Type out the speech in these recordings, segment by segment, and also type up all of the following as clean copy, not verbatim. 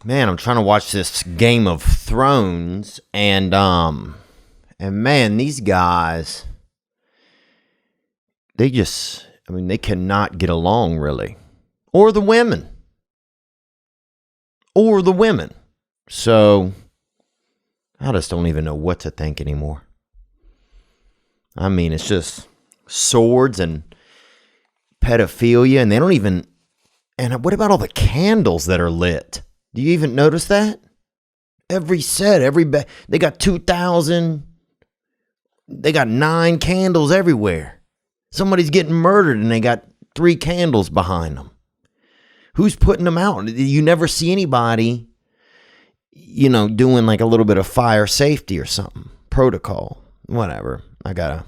Man, I'm trying to watch this Game of Thrones, and man, these guys, they cannot get along really, or the women. So I just don't even know what to think anymore. I mean, it's just swords and pedophilia, and they don't even. And what about all the candles that are lit? Do you even notice that? Every set, they got 2,000. They got 9 candles everywhere. Somebody's getting murdered, and they got 3 candles behind them. Who's putting them out? You never see anybody, doing like a little bit of fire safety or something. Protocol. Whatever. I gotta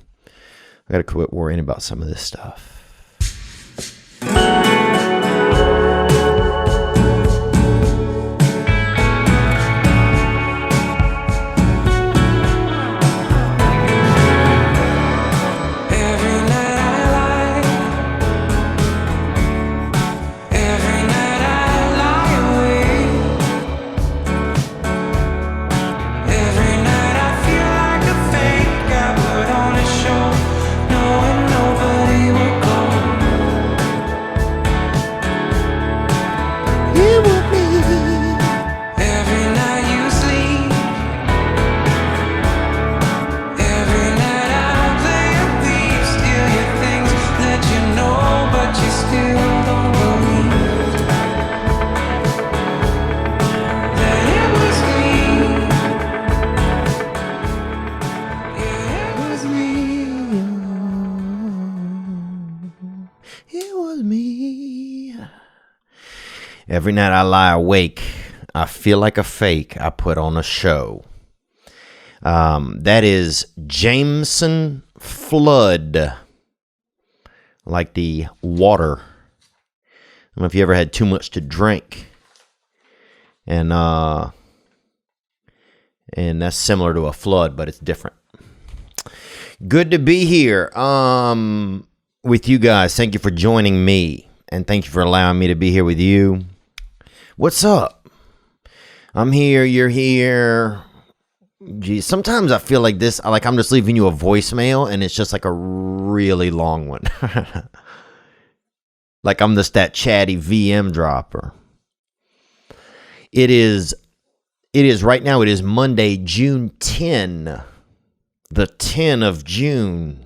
quit worrying about some of this stuff. Every night I lie awake, I feel like a fake. I put on a show. That is Jameson flood. Like the water. I don't know if you ever had too much to drink. And that's similar to a flood, but it's different. Good to be here with you guys. Thank you for joining me. And thank you for allowing me to be here with you. What's up? I'm here, you're here. Geez, sometimes I feel like this, like I'm just leaving you a voicemail and it's just like a really long one. Like I'm just that chatty VM dropper. It is right now, it is Monday, June 10. The 10 of June.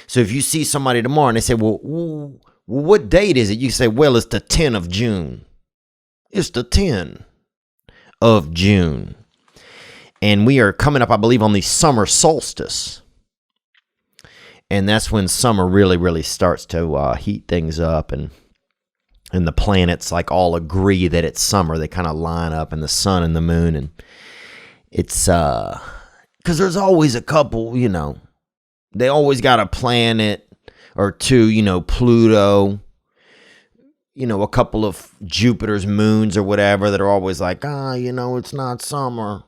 So if you see somebody tomorrow and they say, well, what date is it? You say, well, it's the 10 of June. It's the 10 of June. And we are coming up, I believe, on the summer solstice. And that's when summer really, really starts to heat things up. And the planets like all agree that it's summer. They kind of line up, and the sun and the moon. And it's, because there's always a couple, they always got a planet or two, Pluto. A couple of Jupiter's moons or whatever that are always like, it's not summer.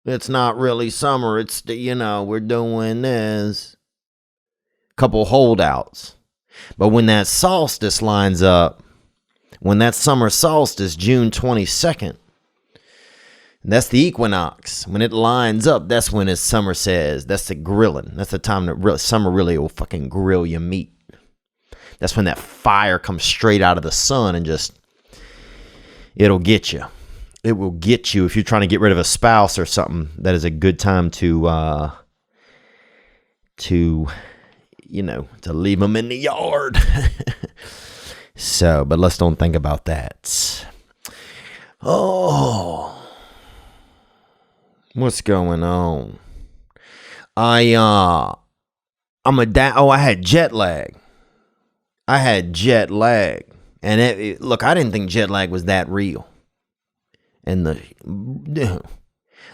It's not really summer. It's, we're doing this. Couple holdouts. But when that solstice lines up, when that summer solstice, June 22nd, that's the equinox. When it lines up, that's when, as summer says, that's the grilling. That's the time that summer really will fucking grill your meat. That's when that fire comes straight out of the sun and it'll get you. It will get you if you're trying to get rid of a spouse or something. That is a good time to leave them in the yard. So, but let's don't think about that. Oh, what's going on? I had jet lag. And look, I didn't think jet lag was that real. And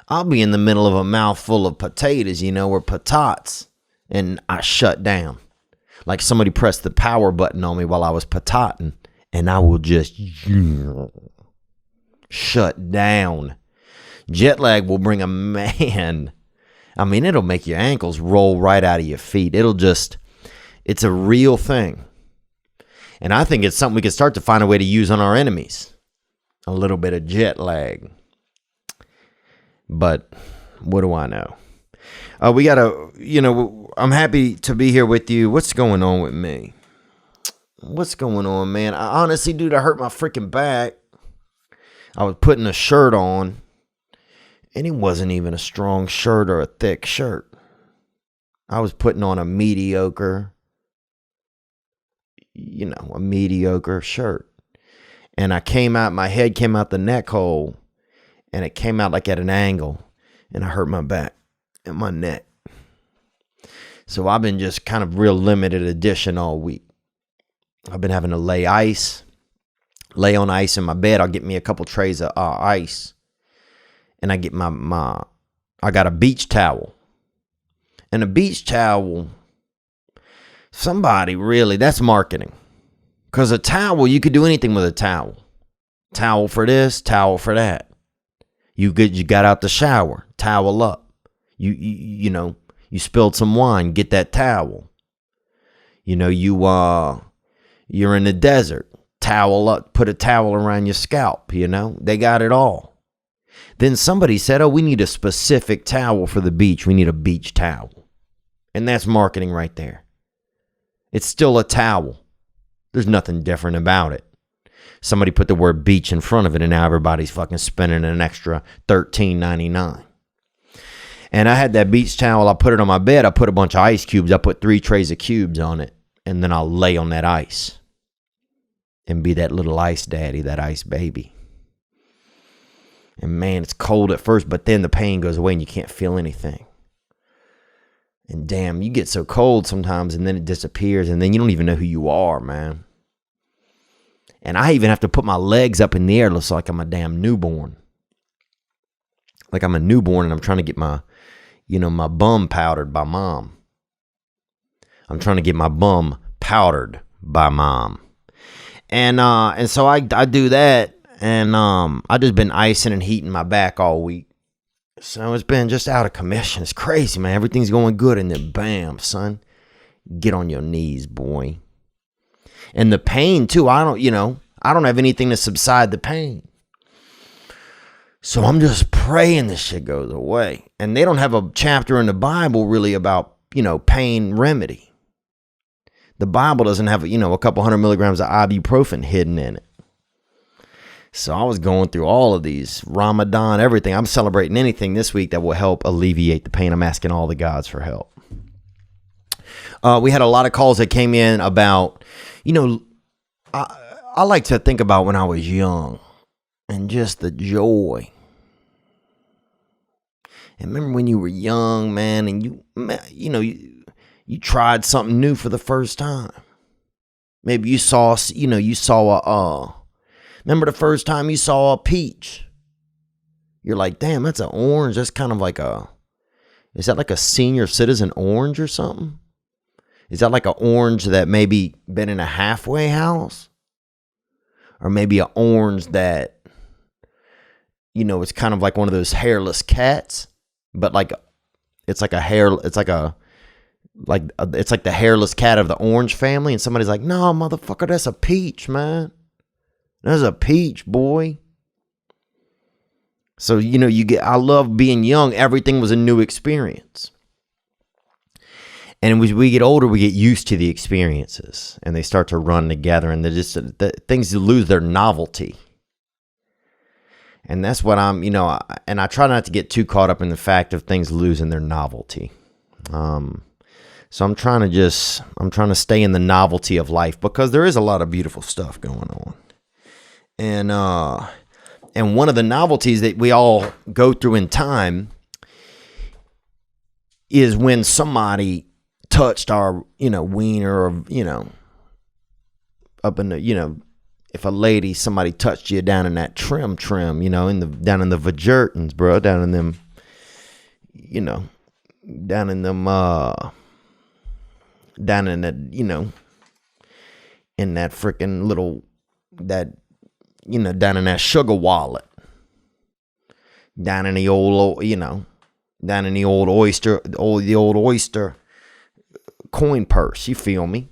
I'll be in the middle of a mouthful of potatoes, or patates, and I shut down. Like somebody pressed the power button on me while I was patating, and I will just shut down. Jet lag will bring a man. I mean, it'll make your ankles roll right out of your feet. It's a real thing. And I think it's something we can start to find a way to use on our enemies. a little bit of jet lag. But what do I know? We got to, I'm happy to be here with you. What's going on with me? What's going on, man? I honestly, dude, I hurt my freaking back. I was putting a shirt on, and it wasn't even a strong shirt or a thick shirt. I was putting on a mediocre shirt. And my head came out the neck hole, and it came out like at an angle, and I hurt my back and my neck. So I've been just kind of real limited edition all week. I've been having to lay on ice in my bed. I'll get me a couple trays of ice, and I get I got a beach towel. And a beach towel, that's marketing. Because a towel, you could do anything with a towel. Towel for this, towel for that. You got out the shower, towel up. You spilled some wine, get that towel. You're in the desert, towel up, put a towel around your scalp, They got it all. Then somebody said, we need a specific towel for the beach. We need a beach towel. And that's marketing right there. It's still a towel. There's nothing different about it. Somebody put the word beach in front of it, and now everybody's fucking spending an extra $13.99. And I had that beach towel. I put it on my bed. I put a bunch of ice cubes. I put 3 trays of cubes on it. And then I'll lay on that ice and be that little ice daddy, that ice baby. And man, it's cold at first, but then the pain goes away and you can't feel anything. And damn, you get so cold sometimes, and then it disappears, and then you don't even know who you are, man. And I even have to put my legs up in the air. It looks like I'm a damn newborn. Like I'm a newborn, and I'm trying to get my bum powdered by mom. I'm trying to get my bum powdered by mom. And so I do that, and I just been icing and heating my back all week. So it's been just out of commission. It's crazy, man. Everything's going good, and then bam, son, get on your knees, boy. And the pain too. I don't have anything to subside the pain. So I'm just praying this shit goes away. And they don't have a chapter in the Bible really about, pain remedy. The Bible doesn't have, a couple 100 milligrams of ibuprofen hidden in it. So I was going through all of these, Ramadan, everything. I'm celebrating anything this week that will help alleviate the pain. I'm asking all the gods for help. We had a lot of calls that came in about, I like to think about when I was young and just the joy. And remember when you were young, man, and you tried something new for the first time. Maybe you saw remember the first time you saw a peach? You're like, damn, that's an orange. That's kind of like is that like a senior citizen orange or something? Is that like an orange that maybe been in a halfway house? Or maybe an orange that, it's kind of like one of those hairless cats, but it's like the hairless cat of the orange family. And somebody's like, no, motherfucker, that's a peach, man. That's a peach, boy. So, I love being young. Everything was a new experience. And as we get older, we get used to the experiences, and they start to run together, and things lose their novelty. And that's what and I try not to get too caught up in the fact of things losing their novelty. So I'm trying to stay in the novelty of life, because there is a lot of beautiful stuff going on. And one of the novelties that we all go through in time is when somebody touched our, wiener, or, up in the, if a lady, somebody touched you down in that trim, down in the vagirtons, bro, down in them, down in that, in that freaking little, down in that sugar wallet, down in the old, down in the old oyster coin purse, you feel me?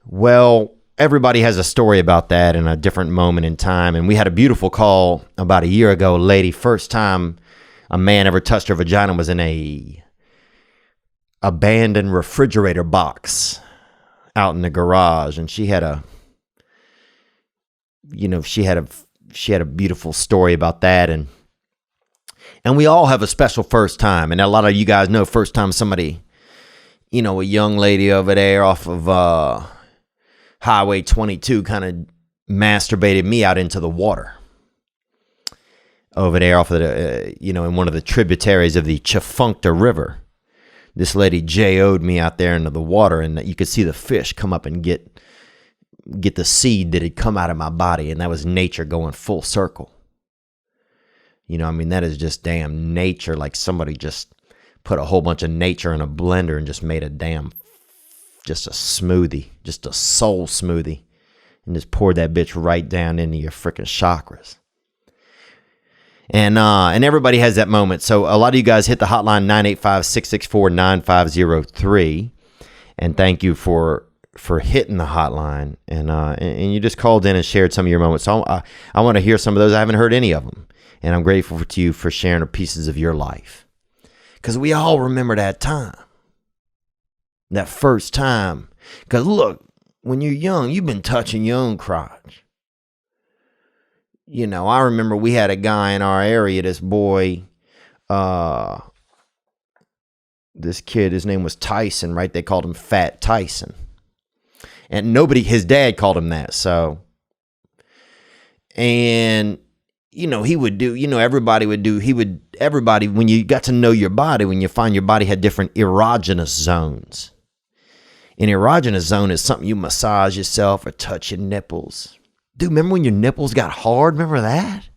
Well, everybody has a story about that in a different moment in time. And we had a beautiful call about a year ago. A lady, first time a man ever touched her vagina was in a abandoned refrigerator box out in the garage. And she had a, she had a beautiful story about that. And we all have a special first time. And a lot of you guys know first time somebody, a young lady over there off of Highway 22 kind of masturbated me out into the water over there off of the, in one of the tributaries of the Chafuncta River. This lady J.O.'d me out there into the water, and you could see the fish come up and get the seed that had come out of my body, and that was nature going full circle. That is just damn nature, like somebody just put a whole bunch of nature in a blender and just made just a smoothie, just a soul smoothie, and just poured that bitch right down into your freaking chakras. And everybody has that moment. So a lot of you guys hit the hotline 985-664-9503, and thank you for hitting the hotline. And you just called in and shared some of your moments. So I want to hear some of those. I haven't heard any of them, and I'm grateful to you for sharing pieces of your life, because we all remember that time. That first time. Because look, when you're young, you've been touching your own crotch. I remember we had a guy in our area, this boy, this kid, his name was Tyson, right? They called him Fat Tyson. And his dad called him that, so. And, he would do, everybody would do, when you got to know your body, when you find your body had different erogenous zones. An erogenous zone is something you massage yourself or touch your nipples. Dude, remember when your nipples got hard? Remember that?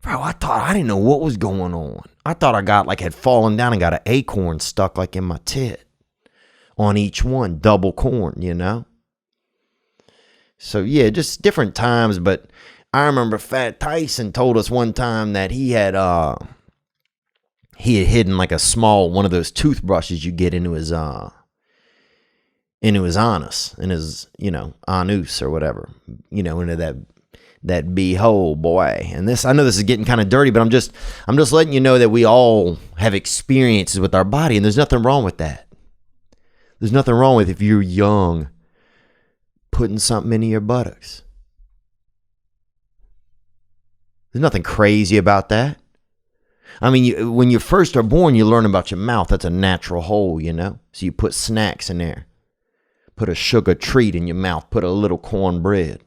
Bro, I didn't know what was going on. I thought I had fallen down and got an acorn stuck like in my tit. On each one, double corn, So yeah, just different times. But I remember Fat Tyson told us one time that he had hidden like a small one of those toothbrushes you get into his anus, in his, anus or whatever, into that beehole, boy. And I know this is getting kind of dirty, but I'm just letting you know that we all have experiences with our body, and there's nothing wrong with that. There's nothing wrong with, if you're young, putting something into your buttocks. There's nothing crazy about that. I mean, when you first are born, you learn about your mouth. That's a natural hole, So you put snacks in there. Put a sugar treat in your mouth. Put a little cornbread.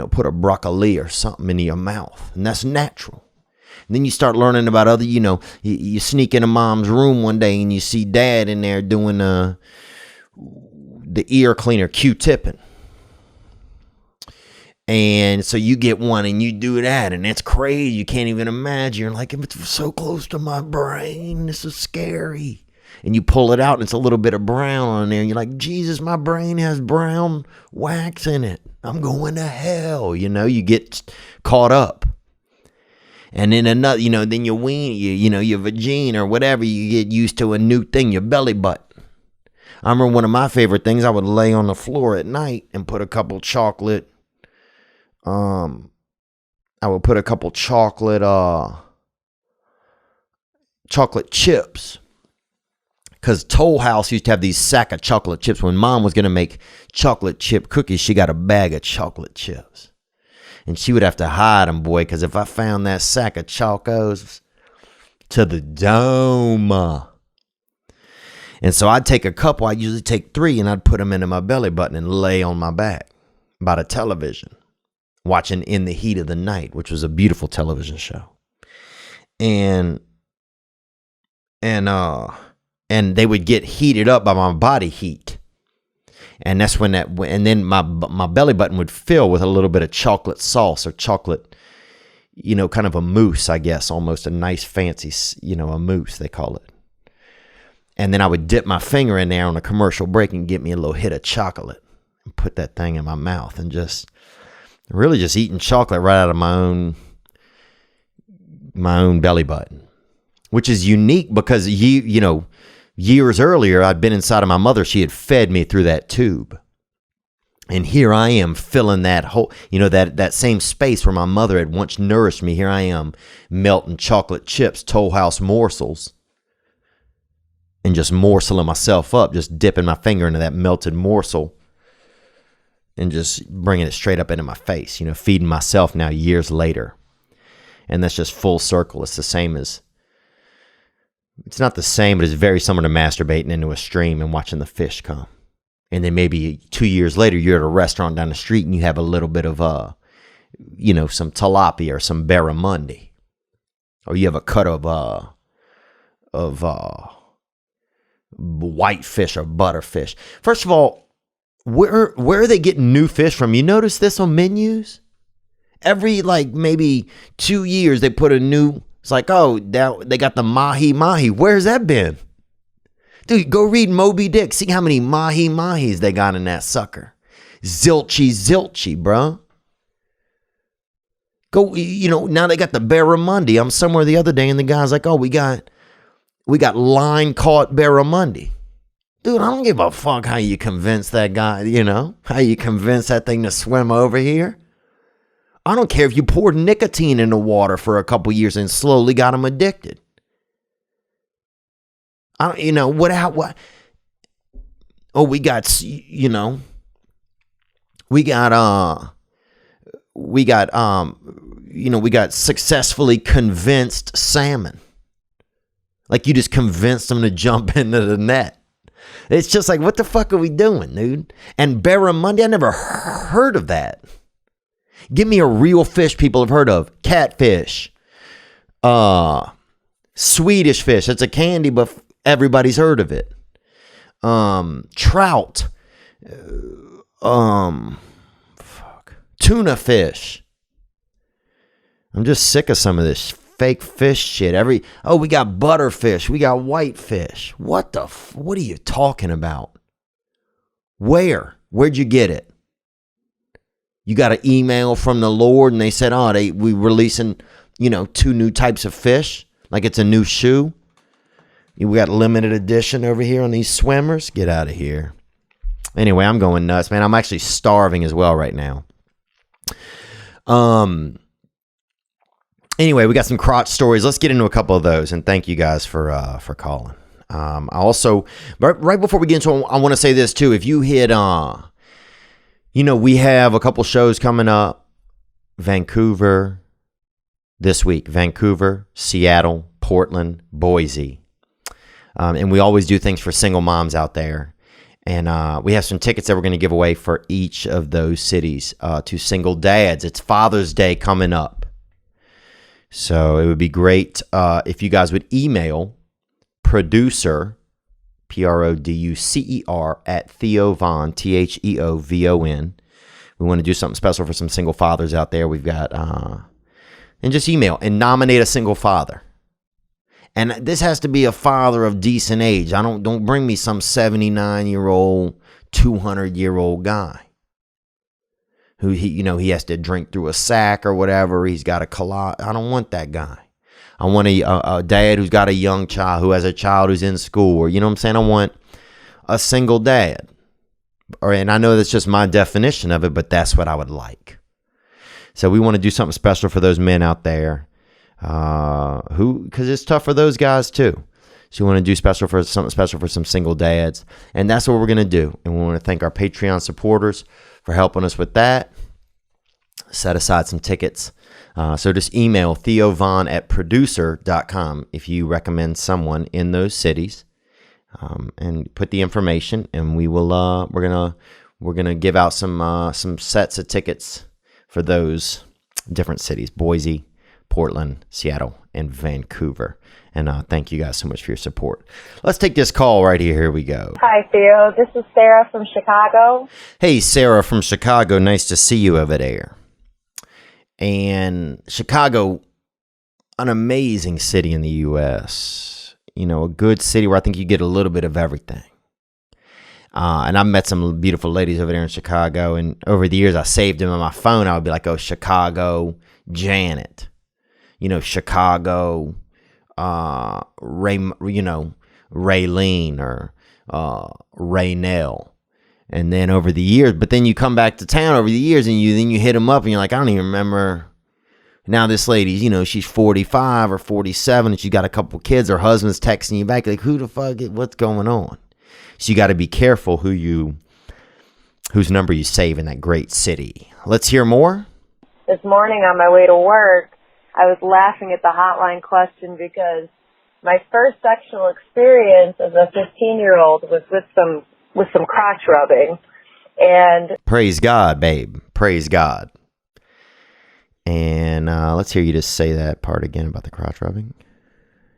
Put a broccoli or something in your mouth. And that's natural. And then you start learning about other, you sneak into mom's room one day and you see dad in there doing the ear cleaner, Q-tipping. And so you get one and you do that, and it's crazy. You can't even imagine. You're like, it's so close to my brain. This is scary. And you pull it out, and it's a little bit of brown on there. And you're like, Jesus, my brain has brown wax in it. I'm going to hell. You get caught up. And then another, then your ween, your vagina or whatever, you get used to a new thing, your belly button. I remember one of my favorite things, I would lay on the floor at night and put a couple chocolate chips. Because Toll House used to have these sack of chocolate chips. When mom was going to make chocolate chip cookies, she got a bag of chocolate chips. And she would have to hide them, boy, because if I found that sack of chocos to the dome. And so I'd take a couple. I'd usually take 3, and I'd put them into my belly button and lay on my back by the television, watching In the Heat of the Night, which was a beautiful television show. And they would get heated up by my body heat. And that's when and then my belly button would fill with a little bit of chocolate sauce or chocolate, kind of a mousse, I guess, almost a nice fancy, a mousse, they call it. And then I would dip my finger in there on a commercial break and get me a little hit of chocolate and put that thing in my mouth and just eating chocolate right out of my own belly button, which is unique because you years earlier, I'd been inside of my mother. She had fed me through that tube. And here I am filling that hole, that same space where my mother had once nourished me. Here I am melting chocolate chips, Toll House morsels, and just morseling myself up, just dipping my finger into that melted morsel and just bringing it straight up into my face, feeding myself now years later. And that's just full circle. It's not the same, but it's very similar to masturbating into a stream and watching the fish come. And then maybe 2 years later, you're at a restaurant down the street and you have a little bit of, some tilapia or some barramundi. Or you have a cut of whitefish or butterfish. First of all, where are they getting new fish from? You notice this on menus? Every, maybe 2 years, they put a new, it's like, oh, they got the mahi-mahi. Where's that been? Dude, go read Moby Dick. See how many mahi-mahis they got in that sucker. Zilchy, bro. Go, now they got the barramundi. I'm somewhere the other day and the guy's like, oh, we got line-caught barramundi. Dude, I don't give a fuck how you convince that guy, how you convince that thing to swim over here. I don't care if you poured nicotine in the water for a couple years and slowly got him addicted. What? Oh, we got successfully convinced salmon. Like you just convinced them to jump into the net. It's just like, what the fuck are we doing, dude? And barramundi, I never heard of that. Give me a real fish people have heard of. Catfish. Swedish fish. It's a candy, but everybody's heard of it. Trout. Tuna fish. I'm just sick of some of this fake fish shit. We got butterfish. We got whitefish. What are you talking about? Where'd you get it? You got an email from the Lord and they said, we releasing, 2 new types of fish. Like it's a new shoe. We got limited edition over here on these swimmers. Get out of here. Anyway, I'm going nuts, man. I'm actually starving as well right now. Anyway, we got some crotch stories. Let's get into a couple of those. And thank you guys for calling. I also, right before we get into it, I want to say this too. If you hit, we have a couple shows coming up. Vancouver this week. Vancouver, Seattle, Portland, Boise. And we always do things for single moms out there. And we have some tickets that we're going to give away for each of those cities to single dads. It's Father's Day coming up. So it would be great if you guys would email producer, PRODUCER, at Theo Von, THEOVON. We want to do something special for some single fathers out there. We've got, and just email and nominate a single father. And this has to be a father of decent age. Don't bring me some 79-year-old, 200-year-old guy who he has to drink through a sack or whatever. He's got a collage. I don't want that guy. I want a dad who's got a young child, who has a child who's in school, or, you know what I'm saying? I want a single dad. And I know that's just my definition of it, but that's what I would like. So we want to do something special for those men out there. Because it's tough for those guys too. So we want to do something special for some single dads, and that's what we're going to do. And we want to thank our Patreon supporters for helping us with that. Set aside some tickets. So just email theovon at producer.com if you recommend someone in those cities, and put the information, and we will. We're gonna give out some sets of tickets for those different cities: Boise, Portland, Seattle, and Vancouver. And thank you guys so much for your support. Let's take this call right here. Here we go. Hi, Theo. This is Sarah from Chicago. Hey, Sarah from Chicago. Nice to see you over there. And Chicago, an amazing city in the U.S. A good city where I think you get a little bit of everything. And I met some beautiful ladies over there in Chicago. And over the years, I saved them on my phone. I would be like, oh, Chicago, Janet. Chicago, Raylene or Raynell. And then over the years, but then you come back to town over the years and you hit them up and you're like, I don't even remember. Now this lady's, she's 45 or 47 and she's got a couple kids. Her husband's texting you back like, who the fuck, what's going on? So you got to be careful whose number you save in that great city. Let's hear more. This morning on my way to work, I was laughing at the hotline question because my first sexual experience as a 15-year-old was with some crotch rubbing. And praise God, babe. Praise God. And let's hear you just say that part again about the crotch rubbing.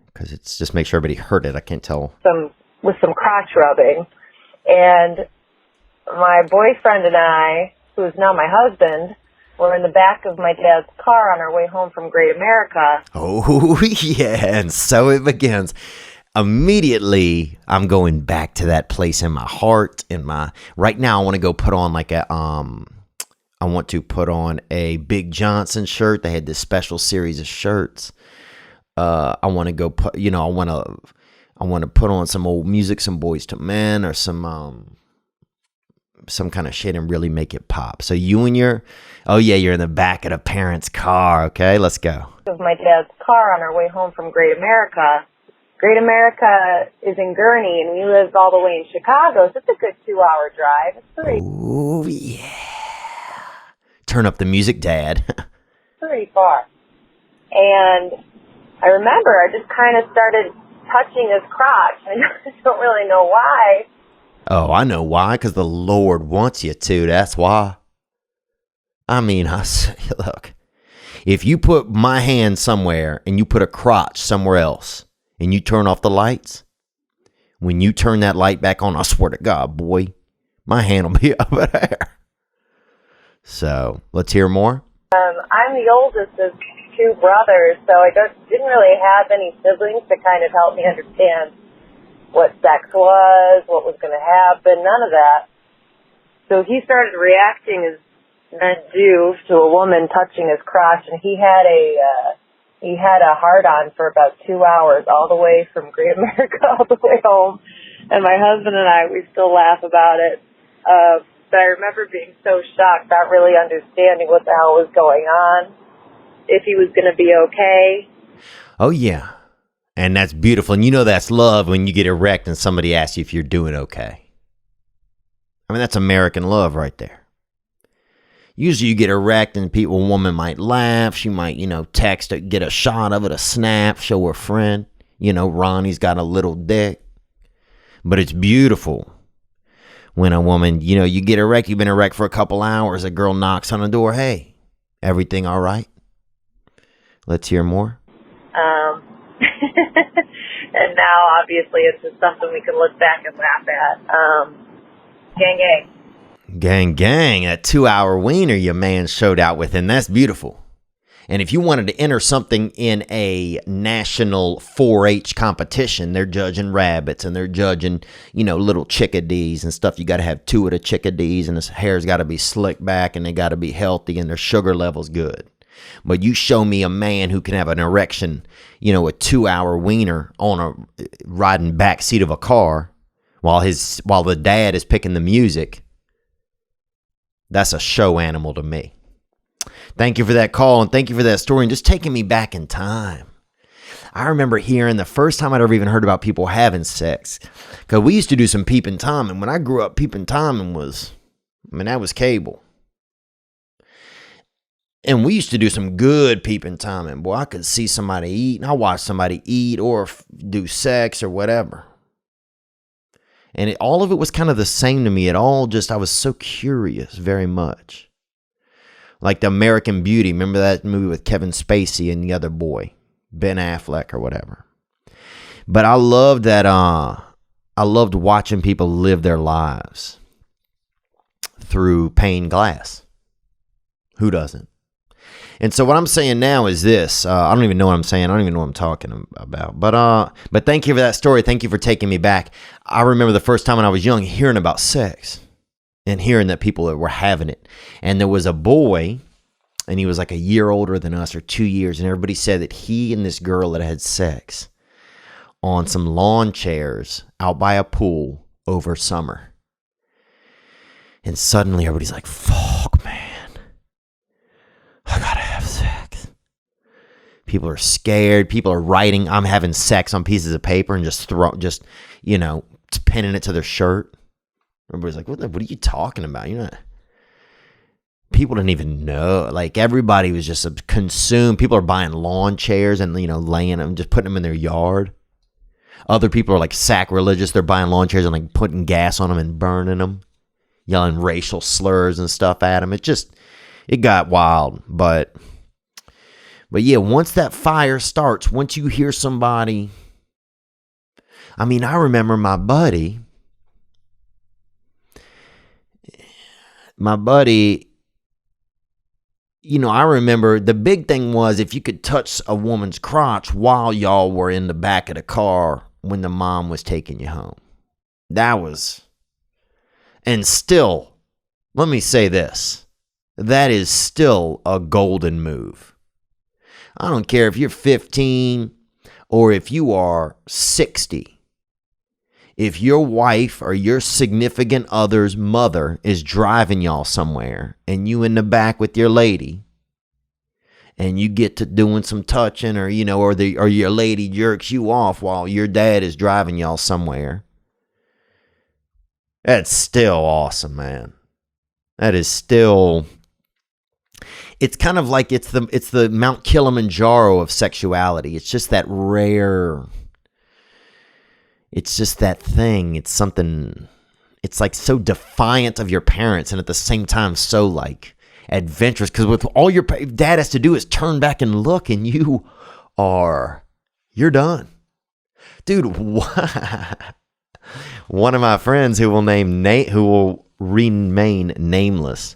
Because it's just make sure everybody heard it. I can't tell. With some crotch rubbing. And my boyfriend and I, who is now my husband, were in the back of my dad's car on our way home from Great America. Oh, yeah. And so it begins. Immediately, I'm going back to that place in my heart. Right now, I want to go put on I want to put on a Big Johnson shirt. They had this special series of shirts. I want to go put, I want to put on some old music, some Boys to Men, or some kind of shit and really make it pop. So you're in the back of the parents' car. Okay, let's go. Of my dad's car on our way home from Great America. Great America is in Gurnee, and we live all the way in Chicago, so it's a good 2-hour drive. It's pretty. Oh yeah. Turn up the music, Dad. Pretty far. And I remember I just kind of started touching his crotch. I don't really know why. Oh, I know why. Because the Lord wants you to. That's why. I mean, look. If you put my hand somewhere and you put a crotch somewhere else and you turn off the lights, when you turn that light back on, I swear to God, boy, my hand will be over there. So, let's hear more. I'm the oldest of 2 brothers, so I didn't really have any siblings to kind of help me understand what sex was, what was going to happen, none of that. So he started reacting as men do to a woman touching his crotch, and he had a hard-on for about 2 hours, all the way from Great America all the way home. And my husband and I, we still laugh about it. But I remember being so shocked, not really understanding what the hell was going on, if he was going to be okay. Oh, yeah. And that's beautiful. And that's love when you get erect and somebody asks you if you're doing okay. I mean, that's American love right there. Usually you get erect and a woman might laugh. She might, text, get a shot of it, a snap, show her friend. Ronnie's got a little dick. But it's beautiful. When a woman, you get erect, you've been erect for a couple hours, a girl knocks on the door, hey, everything all right? Let's hear more. And now, obviously, it's just something we can look back and laugh at. Gang, gang. Gang, gang, that 2-hour wiener your man showed out with, and that's beautiful. And if you wanted to enter something in a national 4-H competition, they're judging rabbits and they're judging, little chickadees and stuff. You got to have 2 of the chickadees and the hair's got to be slicked back and they got to be healthy and their sugar level's good. But you show me a man who can have an erection, a 2-hour wiener on a riding back seat of a car while the dad is picking the music. That's a show animal to me. Thank you for that call, and thank you for that story, and just taking me back in time. I remember hearing the first time I'd ever even heard about people having sex, because we used to do some peeping Tom, and when I grew up, peeping Tom that was cable. And we used to do some good peeping Tom, and boy, I could see somebody eat, and I watched somebody eat or do sex or whatever. And all of it was kind of the same to me. I was so curious very much. Like the American Beauty. Remember that movie with Kevin Spacey and the other boy, Ben Affleck or whatever. But I loved that. I loved watching people live their lives through pane glass. Who doesn't? And so what I'm saying now is this. I don't even know what I'm saying. I don't even know what I'm talking about. But thank you for that story. Thank you for taking me back. I remember the first time when I was young hearing about sex. And hearing that people were having it. And there was a boy, and he was like a year older than us, or 2 years, and everybody said that he and this girl that had sex on some lawn chairs out by a pool over summer. And suddenly everybody's like, fuck, man. I gotta have sex. People are scared. People are writing, I'm having sex on pieces of paper and just pinning it to their shirt. Everybody's like, what are you talking about? People didn't even know. Like, everybody was just consumed. People are buying lawn chairs and, laying them, just putting them in their yard. Other people are like sacrilegious. They're buying lawn chairs and like putting gas on them and burning them, yelling racial slurs and stuff at them. It got wild. But yeah, once that fire starts, once you hear somebody, I remember my buddy, I remember the big thing was if you could touch a woman's crotch while y'all were in the back of the car when the mom was taking you home. And still, let me say this, that is still a golden move. I don't care if you're 15 or if you are 60. If your wife or your significant other's mother is driving y'all somewhere and you in the back with your lady and you get to doing some touching or your lady jerks you off while your dad is driving y'all somewhere, that's still awesome, man. That is still, it's kind of like it's the Mount Kilimanjaro of sexuality. It's just that rare, it's just that thing. It's something, it's like so defiant of your parents and at the same time so like adventurous, because with all your dad has to do is turn back and look and you're done. Dude, one of my friends who will remain nameless,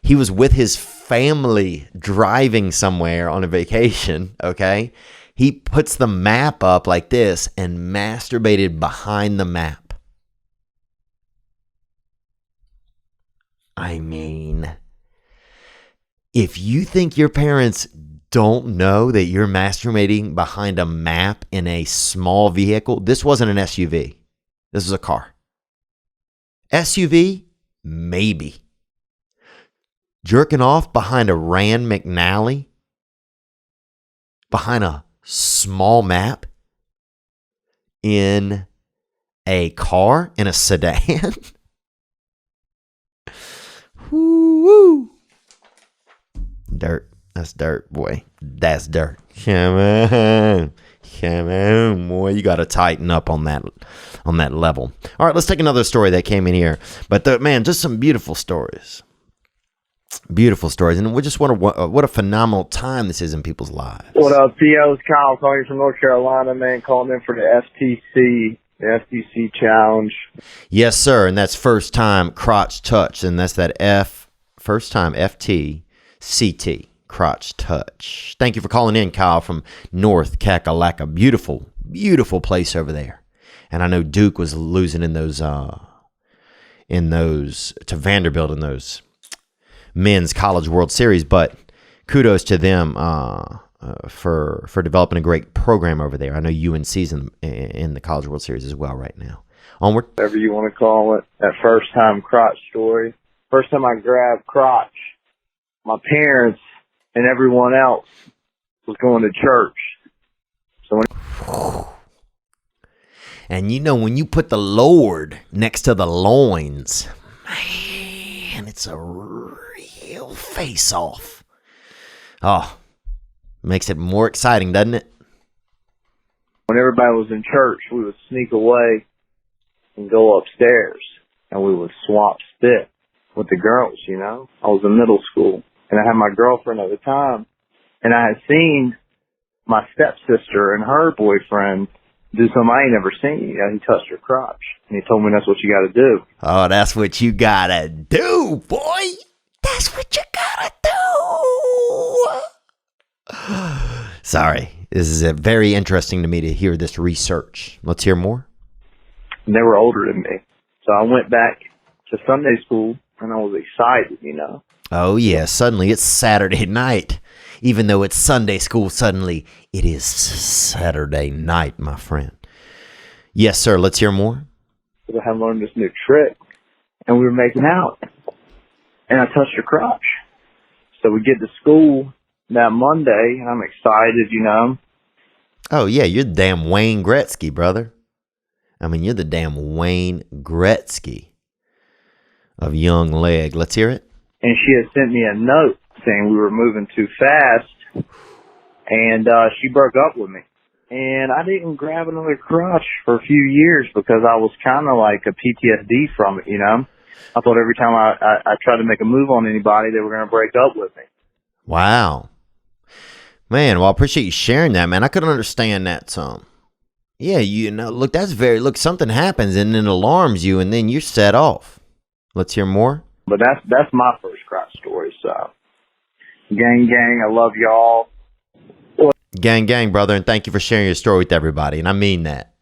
he was with his family driving somewhere on a vacation, okay? He puts the map up like this and masturbated behind the map. If you think your parents don't know that you're masturbating behind a map in a small vehicle, this wasn't an SUV. This was a car. SUV? Maybe. Jerking off behind a Rand McNally? Behind a small map? In a car? In a sedan? Woo! Dirt. That's dirt, boy. That's dirt. Come on, boy. You got to tighten up on that level. All right, let's take another story that came in here. But just some beautiful stories. Beautiful stories, and we just wonder what a phenomenal time this is in people's lives. What up, Theo? It's Kyle calling from North Carolina, man. Calling in for the FTC challenge. Yes, sir, and that's first time crotch touch, and that's that first time FTCT. Crotch touch. Thank you for calling in, Kyle, from North Kakalaka. Beautiful, beautiful place over there. And I know Duke was losing in those to Vanderbilt in those men's college World Series, but kudos to them for developing a great program over there. I know UNC's in the college World Series as well right now. Onward. Whatever you want to call it. That first time crotch story. First time I grabbed crotch, my parents and everyone else was going to church. So and when you put the Lord next to the loins, man, it's a real face-off. Oh, makes it more exciting, doesn't it? When everybody was in church, we would sneak away and go upstairs, and we would swap spit with the girls, I was in middle school. And I had my girlfriend at the time, and I had seen my stepsister and her boyfriend do something I ain't never seen. He touched her crotch, and he told me that's what you got to do. Oh, that's what you got to do, boy. That's what you got to do. Sorry. This is very interesting to me to hear this research. Let's hear more. And they were older than me. So I went back to Sunday school, and I was excited, Oh, yeah. Suddenly it's Saturday night. Even though it's Sunday school, suddenly it is Saturday night, my friend. Yes, sir. Let's hear more. Because I had learned this new trick. And we were making out. And I touched her crotch. So we get to school that Monday, and I'm excited, you know. Oh, yeah, you're the damn Wayne Gretzky, brother. I mean, you're the damn Wayne Gretzky of young leg. Let's hear it. And she had sent me a note saying we were moving too fast, and she broke up with me. And I didn't grab another crotch for a few years because I was kind of like a PTSD from it, you know. I thought every time I tried to make a move on anybody, they were going to break up with me. Wow. Man, well, I appreciate you sharing that, man. I couldn't understand that some. Yeah, you know, look, something happens and it alarms you and then you're set off. Let's hear more. But that's my first crotch story, so. Gang, I love y'all. Gang, brother, and thank you for sharing your story with everybody, and I mean that.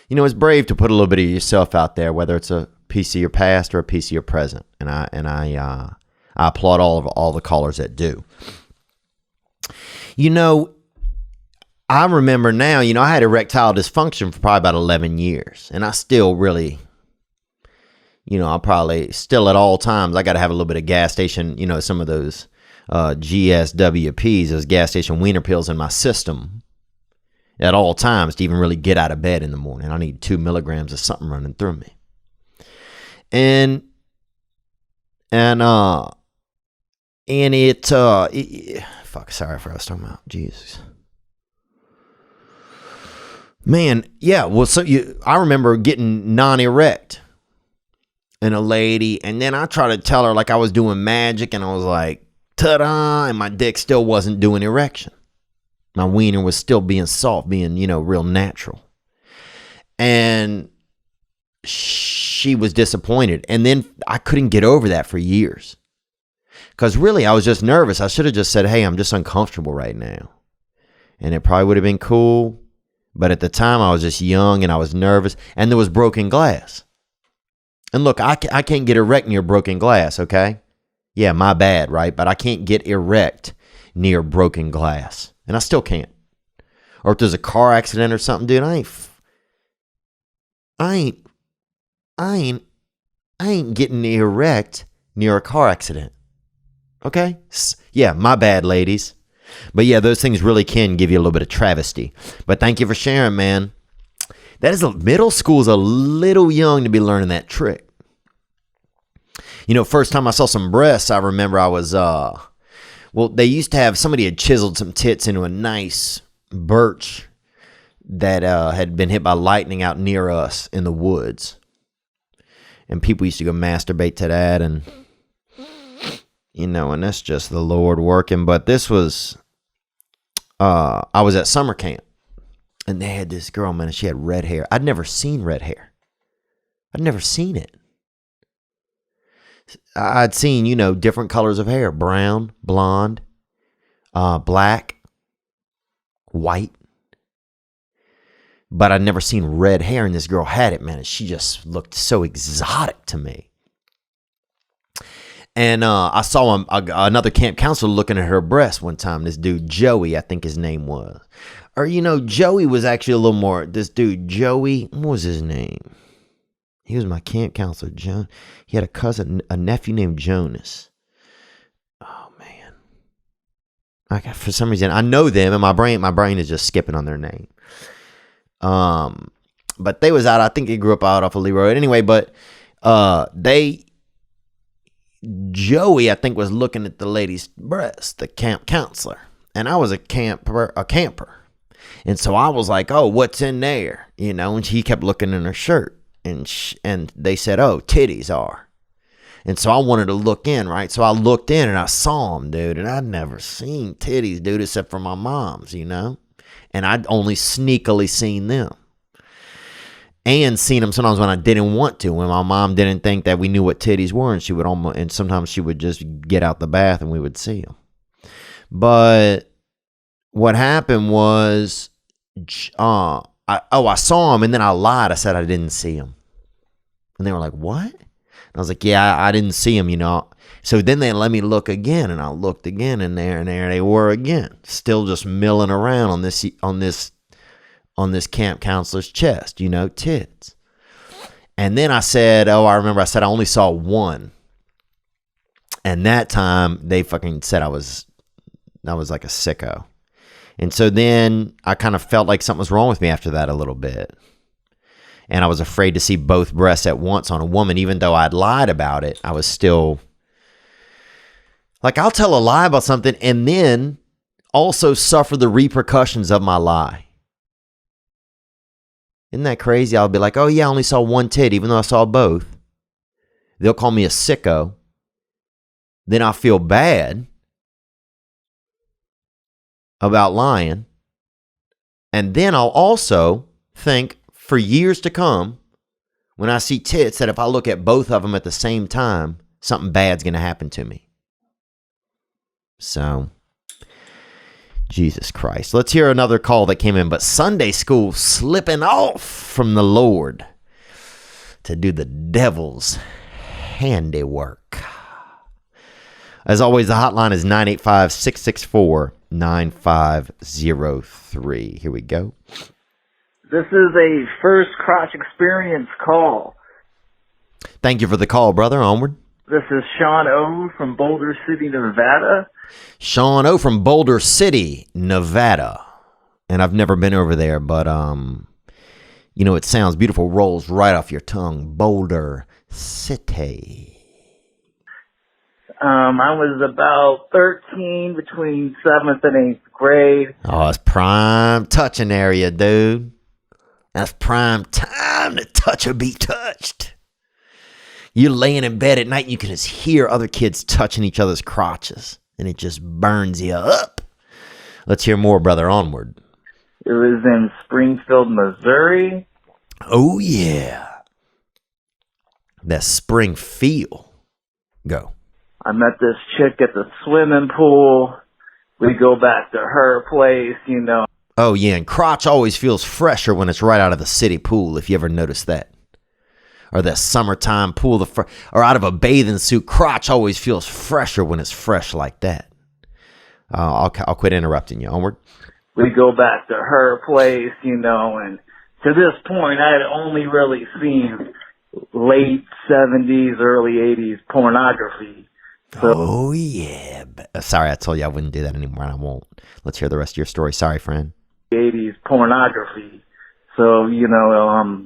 You know, it's brave to put a little bit of yourself out there, whether it's a piece of your past or a piece of your present, and I applaud all the callers that do. You know, I remember now, you know, I had erectile dysfunction for probably about 11 years, and I still really, you know, I probably still at all times, I got to have a little bit of gas station, you know, some of those GSWPs, those gas station wiener pills in my system at all times to even really get out of bed in the morning. I need 2 milligrams of something running through me. And fuck, sorry, I forgot what I was talking about. Jesus. Man, yeah, well, I remember getting non-erect and a lady, and then I tried to tell her like I was doing magic, and I was like, ta-da, and my dick still wasn't doing erection. My wiener was still being soft, being, you know, real natural. And she was disappointed. And then I couldn't get over that for years. Because really, I was just nervous. I should have just said, hey, I'm just uncomfortable right now. And it probably would have been cool. But at the time, I was just young and I was nervous. And there was broken glass. And look, I can't get erect near broken glass, okay? Yeah, my bad, right? But I can't get erect near broken glass. And I still can't. Or if there's a car accident or something, dude, I ain't getting erect near a car accident. Okay? Yeah, my bad, ladies. But yeah, those things really can give you a little bit of travesty. But thank you for sharing, man. Middle school is a little young to be learning that trick. You know, first time I saw some breasts, I remember I was, they used to have, somebody had chiseled some tits into a nice birch that had been hit by lightning out near us in the woods. And people used to go masturbate to that, and, you know, and that's just the Lord working. But this was, I was at summer camp, and they had this girl, man, and she had red hair. I'd never seen red hair. I'd never seen it. I'd seen, you know, different colors of hair. Brown, blonde, black, white. But I'd never seen red hair, and this girl had it, man. And she just looked so exotic to me. And I saw another camp counselor looking at her breast one time. This dude, Joey, I think his name was. Or, you know, Joey was actually a little more, this dude, Joey, what was his name? He was my camp counselor, John. He had a nephew named Jonas. Oh, man. For some reason, I know them, and my brain is just skipping on their name. But they was out, I think he grew up out off of Lee Road. Anyway, but Joey, I think, was looking at the lady's breast, the camp counselor. And I was a camper. And so I was like, oh, what's in there? You know, and he kept looking in her shirt. And they said, oh, titties are. And so I wanted to look in, right? So I looked in and I saw them, dude. And I'd never seen titties, dude, except for my mom's, you know? And I'd only sneakily seen them. And seen them sometimes when I didn't want to, when my mom didn't think that we knew what titties were, and sometimes she would just get out the bath and we would see them. But what happened was, I saw them, and then I lied. I said I didn't see them. And they were like, what? And I was like, yeah, I didn't see them, you know. So then they let me look again, and I looked again, and there they were again, still just milling around on this on this camp counselor's chest, tits. And then I said, I remember I said I only saw one. And that time they fucking said I was like a sicko. And so then I kind of felt like something was wrong with me after that a little bit. And I was afraid to see both breasts at once on a woman. Even though I'd lied about it, I was still like, I'll tell a lie about something and then also suffer the repercussions of my lie. Isn't that crazy? I'll be like, oh yeah, I only saw one tit, even though I saw both. They'll call me a sicko. Then I'll feel bad about lying. And then I'll also think for years to come, when I see tits, that if I look at both of them at the same time, something bad's going to happen to me. So, Jesus Christ. Let's hear another call that came in. But Sunday school slipping off from the Lord to do the devil's handiwork. As always, the hotline is 985-664-9503. Here we go. This is a first crotch experience call. Thank you for the call, brother. Onward. This is Sean O. from Boulder City, Nevada. Sean O. from Boulder City, Nevada. And I've never been over there, but, it sounds beautiful. Rolls right off your tongue. Boulder City. I was about 13, between 7th and 8th grade. Oh, it's prime touching area, dude. That's prime time to touch or be touched. You're laying in bed at night and you can just hear other kids touching each other's crotches. And it just burns you up. Let's hear more, brother. Onward. It was in Springfield, Missouri. Oh, yeah. That spring feel. Go. I met this chick at the swimming pool. We go back to her place, Oh, yeah, and crotch always feels fresher when it's right out of the city pool, if you ever noticed that. Or that summertime pool, or out of a bathing suit. Crotch always feels fresher when it's fresh like that. I'll quit interrupting you. Onward. We go back to her place, and to this point, I had only really seen late 70s, early 80s pornography. So, oh, yeah. Sorry, I told you I wouldn't do that anymore, and I won't. Let's hear the rest of your story. Sorry, friend. 80s pornography. So, a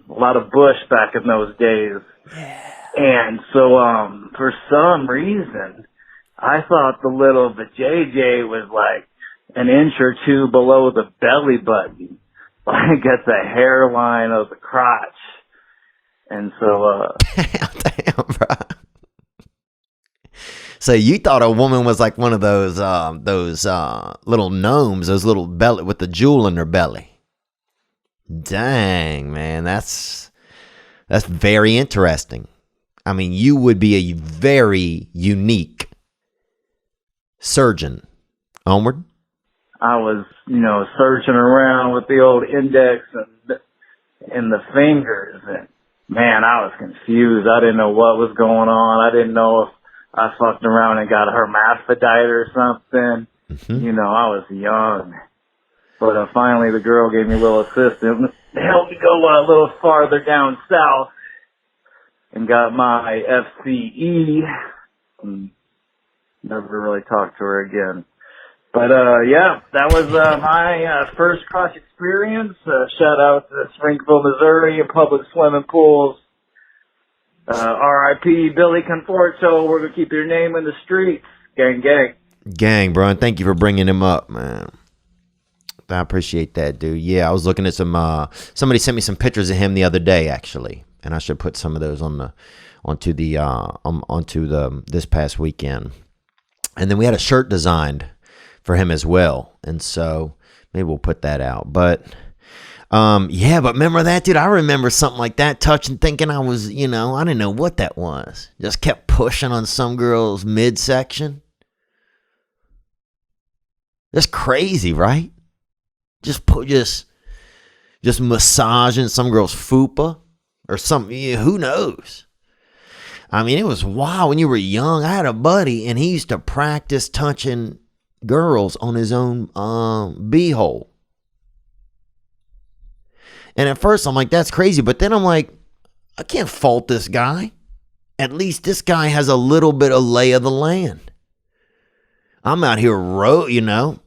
lot of bush back in those days. Yeah. And so, for some reason, I thought the little JJ was like an inch or two below the belly button, like at the hairline of the crotch. And so, damn, bro. So you thought a woman was like one of those little gnomes, those little belly with the jewel in their belly. Dang, man, that's very interesting. I mean, you would be a very unique surgeon. Onward. I was, searching around with the old index and the fingers, and man, I was confused. I didn't know what was going on. I didn't know if I fucked around and got hermaphrodite or something. Mm-hmm. I was young. But finally the girl gave me a little assistance. Helped me go a little farther down south and got my FCE. And never really talked to her again. But, that was my first crotch experience. Shout out to Springfield, Missouri, and public swimming pools. R.I.P. Billy Conforto. We're going to keep your name in the streets. Gang, gang. Gang, bro. And thank you for bringing him up, man. I appreciate that, dude. Yeah, I was looking at some, somebody sent me some pictures of him the other day, actually. And I should put some of those onto the this past weekend. And then we had a shirt designed for him as well. And so maybe we'll put that out. But but remember that, dude? I remember something like that, touching, thinking I was, I didn't know what that was. Just kept pushing on some girl's midsection. That's crazy, right? Just massaging some girl's fupa or something. Who knows? I mean, it was wild when you were young. I had a buddy, and he used to practice touching girls on his own beehole. And at first I'm like, that's crazy. But then I'm like, I can't fault this guy. At least this guy has a little bit of lay of the land. I'm out here, you know.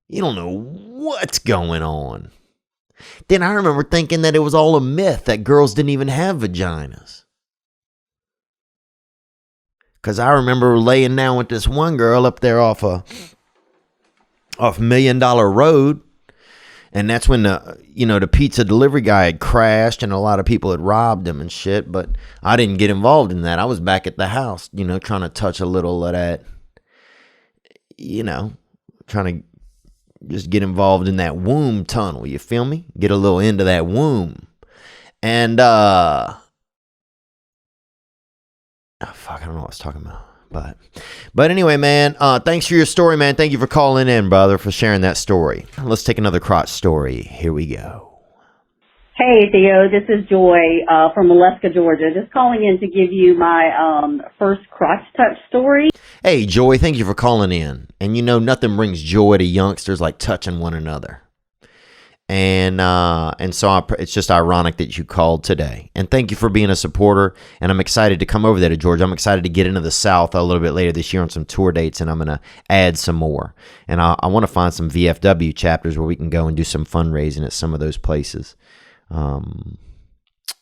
You don't know what's going on. Then I remember thinking that it was all a myth, that girls didn't even have vaginas. Because I remember laying down with this one girl up there off $1 Million Road. And that's when the pizza delivery guy had crashed and a lot of people had robbed him and shit. But I didn't get involved in that. I was back at the house, trying to touch a little of that, trying to just get involved in that womb tunnel. You feel me? Get a little into that womb. And, fuck, I don't know what I was talking about. But anyway, man, thanks for your story, man. Thank you for calling in, brother, for sharing that story. Let's take another crotch story. Here we go. Hey, Theo, this is Joy from Molesca, Georgia. Just calling in to give you my first crotch touch story. Hey, Joy, thank you for calling in. And nothing brings joy to youngsters like touching one another. And so it's just ironic that you called today. And thank you for being a supporter. And I'm excited to come over there to Georgia. I'm excited to get into the South a little bit later this year on some tour dates, and I'm going to add some more. And I want to find some VFW chapters where we can go and do some fundraising at some of those places.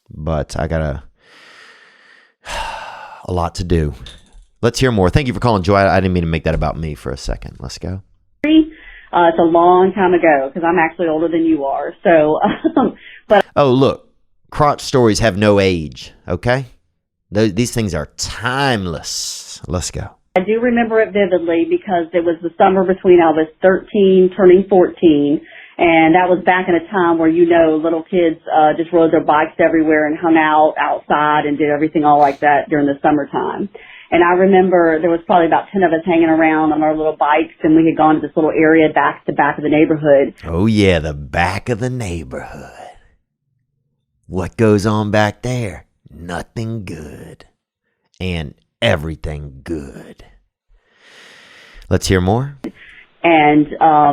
But I got a lot to do. Let's hear more. Thank you for calling, Joy. I didn't mean to make that about me for a second. Let's go. It's a long time ago because I'm actually older than you are. So, but oh, look, crotch stories have no age. Okay, these things are timeless. Let's go. I do remember it vividly because it was the summer between I was 13 turning 14. And that was back in a time where, little kids just rode their bikes everywhere and hung out outside and did everything all like that during the summertime. And I remember there was probably about 10 of us hanging around on our little bikes, and we had gone to this little area back to the back of the neighborhood. Oh, yeah, the back of the neighborhood. What goes on back there? Nothing good. And everything good. Let's hear more. And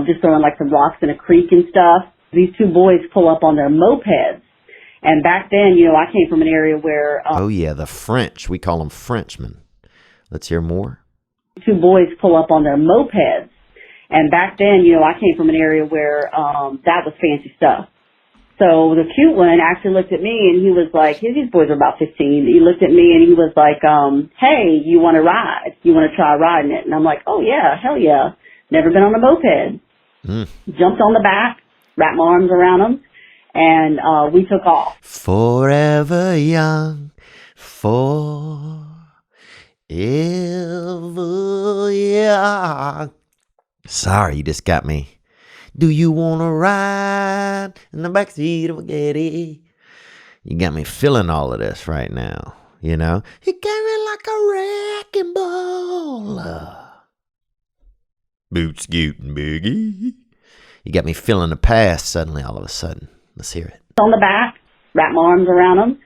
just throwing like some rocks in a creek and stuff. These two boys pull up on their mopeds. And back then, I came from an area where... oh, yeah, the French. We call them Frenchmen. Let's hear more. Two boys pull up on their mopeds. And back then, I came from an area where that was fancy stuff. So the cute one actually looked at me and he was like, these boys are about 15. He looked at me and he was like, hey, you want to ride? You want to try riding it? And I'm like, oh, yeah, hell yeah. Never been on a moped. Jumped on the back, wrapped my arms around him, and we took off. Forever young, forever young. Sorry, you just got me. Do you want to ride in the backseat of a Getty? You got me feeling all of this right now, You got me like a wrecking ball. Boot scooting boogie. You got me feeling the past suddenly all of a sudden. Let's hear it. On the back, wrapped my arms around him,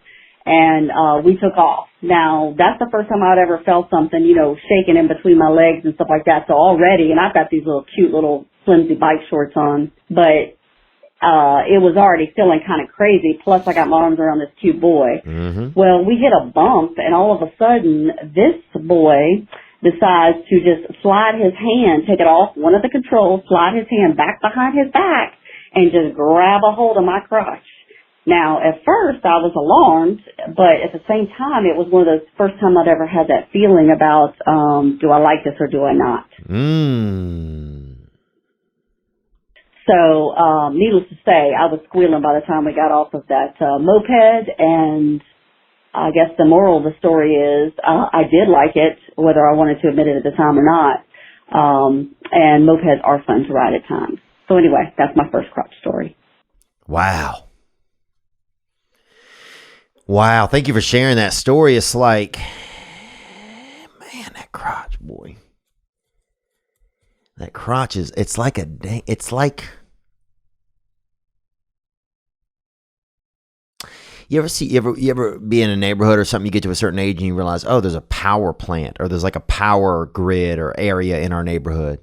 and we took off. Now, that's the first time I'd ever felt something, shaking in between my legs and stuff like that. So already, and I've got these little cute little flimsy bike shorts on, but it was already feeling kind of crazy. Plus, I got my arms around this cute boy. Mm-hmm. Well, we hit a bump, and all of a sudden, this boy decides to just slide his hand, take it off one of the controls, slide his hand back behind his back, and just grab a hold of my crotch. Now, at first, I was alarmed, but at the same time, it was one of those first time I'd ever had that feeling about, do I like this or do I not? So, needless to say, I was squealing by the time we got off of that moped, and I guess the moral of the story is I did like it, whether I wanted to admit it at the time or not, and mopeds are fun to ride at times. So anyway, that's my first crotch story. Wow. Wow, thank you for sharing that story. It's like, man, that crotch, boy. That crotch is, it's like, you ever be in a neighborhood or something, you get to a certain age and you realize, oh, there's a power plant or there's like a power grid or area in our neighborhood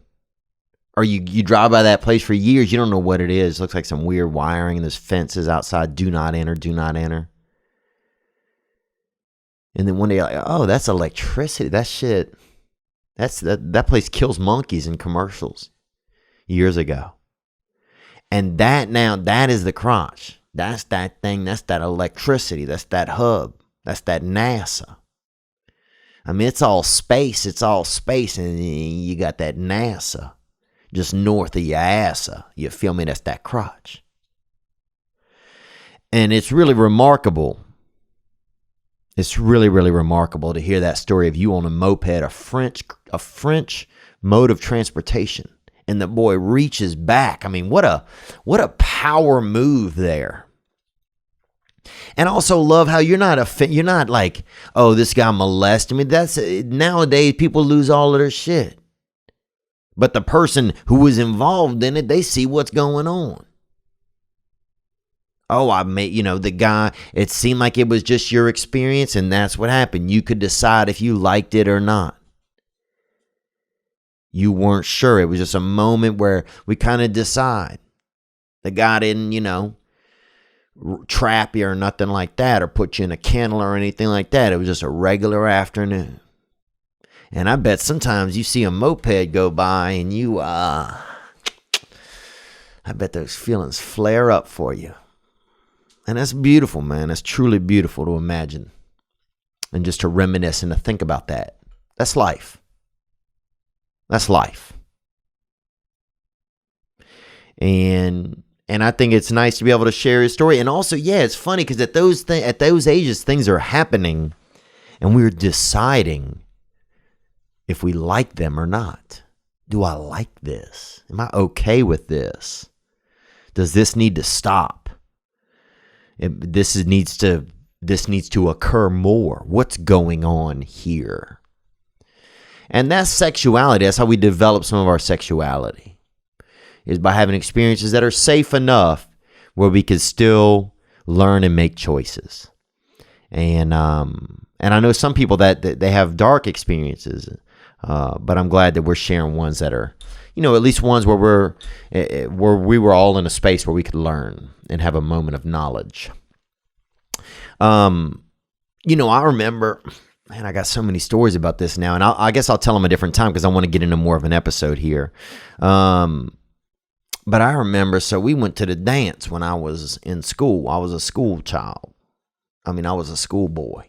or you drive by that place for years, you don't know what it is. It looks like some weird wiring, and there's fences outside. Do not enter, do not enter. And then one day, you're like, oh, that's electricity. That shit, that place kills monkeys in commercials years ago. And that is the crotch. That's that thing. That's that electricity. That's that hub. That's that NASA. I mean, it's all space. It's all space. And you got that NASA just north of your ass. You feel me? That's that crotch. And it's really remarkable. It's really, really remarkable to hear that story of you on a moped, a French mode of transportation. And the boy reaches back. I mean, what a power move there. And also love how you're not like, oh, this guy molested me. That's nowadays people lose all of their shit. But the person who was involved in it, they see what's going on. Oh, the guy, it seemed like it was just your experience, and that's what happened. You could decide if you liked it or not. You weren't sure. It was just a moment where we kind of decide. The guy didn't, trap you or nothing like that, or put you in a kennel or anything like that. It was just a regular afternoon. And I bet sometimes you see a moped go by and I bet those feelings flare up for you. And that's beautiful, man. That's truly beautiful to imagine. And just to reminisce and to think about that. That's life. That's life. And I think it's nice to be able to share his story. And also, yeah, it's funny because at those ages, things are happening and we're deciding if we like them or not. Do I like this? Am I okay with this? Does this need to stop? This needs to occur more. What's going on here? And that's sexuality. That's how we develop some of our sexuality, is by having experiences that are safe enough where we can still learn and make choices. And I know some people that they have dark experiences, but I'm glad that we're sharing ones that are, at least ones where we were all in a space where we could learn and have a moment of knowledge. I remember, man, I got so many stories about this now, and I guess I'll tell them a different time because I want to get into more of an episode here. But I remember, so we went to the dance when I was in school. I was a school child. I mean, I was a schoolboy.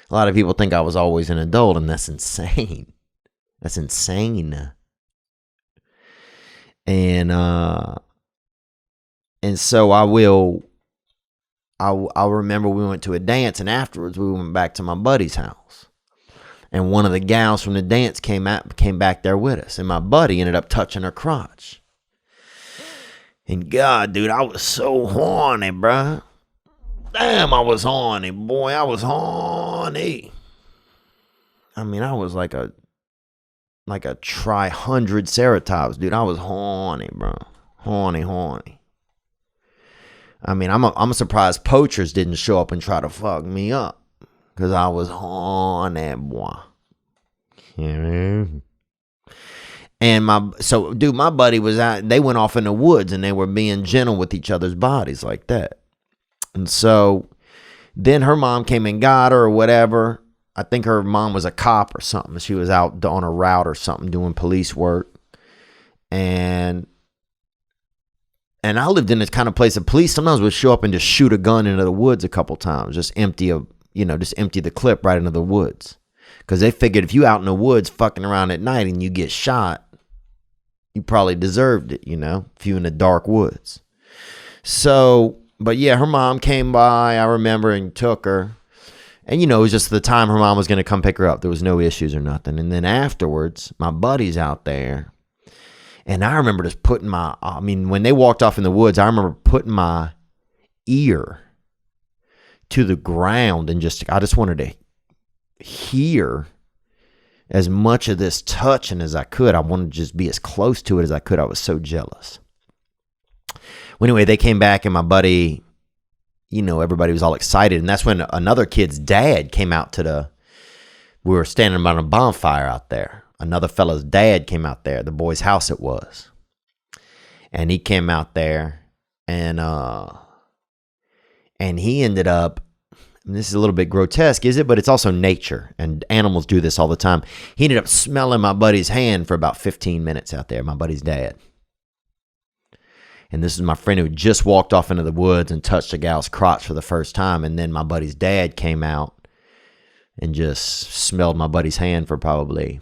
A lot of people think I was always an adult, and that's insane. That's insane. And so I remember we went to a dance, and afterwards we went back to my buddy's house. And one of the gals from the dance came back there with us, and my buddy ended up touching her crotch. And God, dude, I was so horny, bruh. Damn, I was horny, boy. I was horny. I mean, I was like a triceratops, dude. I was horny, bro. Horny. I mean, I'm surprised poachers didn't show up and try to fuck me up, because I was horny, boy. Yeah. And my buddy was out. They went off in the woods and they were being gentle with each other's bodies like that. And so then her mom came and got her or whatever. I think her mom was a cop or something. She was out on a route or something doing police work. And I lived in this kind of place. The police sometimes would show up and just shoot a gun into the woods a couple times. Just empty the clip right into the woods. Because they figured if you out in the woods fucking around at night and you get shot, you probably deserved it, if you in the dark woods. So, but yeah, her mom came by, I remember, and took her. And, it was just the time her mom was going to come pick her up. There was no issues or nothing. And then afterwards, my buddy's out there. And I remember just when they walked off in the woods, I remember putting my ear to the ground and I just wanted to hear as much of this touching as I could. I wanted to just be as close to it as I could. I was so jealous. Well, anyway, they came back and my buddy, everybody was all excited. And that's when another kid's dad came out we were standing by a bonfire out there. another fella's dad came out there, the boy's house it was. And he came out there and he ended up, and this is a little bit grotesque, is it? But it's also nature, and animals do this all the time. He ended up smelling my buddy's hand for about 15 minutes out there, my buddy's dad. And this is my friend who just walked off into the woods and touched a gal's crotch for the first time, and then my buddy's dad came out and just smelled my buddy's hand for probably,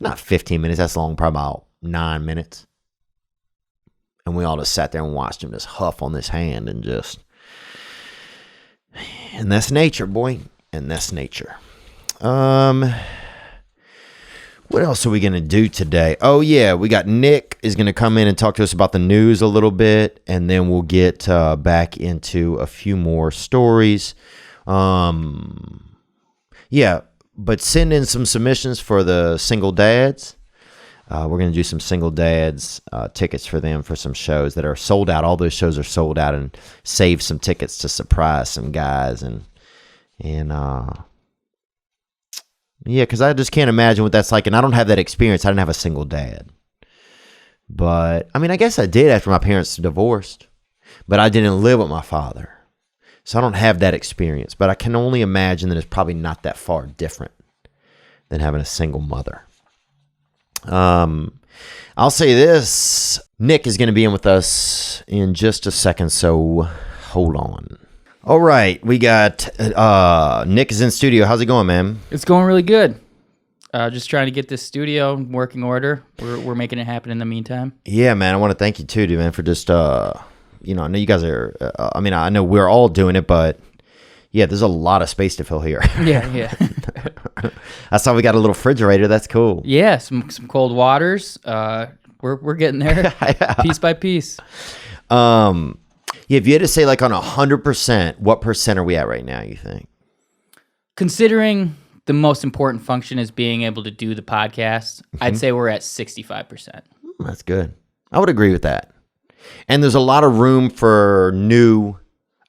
not 15 minutes, that's long, probably about 9 minutes. And we all just sat there and watched him just huff on this hand and just... And that's nature, boy. And that's nature. What else are we going to do today? Oh, yeah. We got Nick is going to come in and talk to us about the news a little bit. And then we'll get back into a few more stories. Yeah. But send in some submissions for the single dads. We're going to do some single dads tickets for them for some shows that are sold out. All those shows are sold out, and save some tickets to surprise some guys. And yeah, because I just can't imagine what that's like. And I don't have that experience. I didn't have a single dad. But, I mean, I guess I did after my parents divorced. But I didn't live with my father. So I don't have that experience. But I can only imagine that it's probably not that far different than having a single mother. I'll say this. Nick is going to be in with us in just a second, so hold on. All right, we got Nick is in studio. How's it going, man? It's going really good. Just trying to get this studio in working order. We're making it happen in the meantime. Yeah, man. I want to thank you too, dude, man, for just I know you guys are. I know we're all doing it, but yeah, there's a lot of space to fill here. Yeah. I saw we got a little refrigerator. That's cool. Yeah, some cold waters. We're getting there, yeah. Piece by piece. Yeah, if you had to say like on 100%, what percent are we at right now, you think? Considering the most important function is being able to do the podcast, I'd say we're at 65%. That's good. I would agree with that. And there's a lot of room for new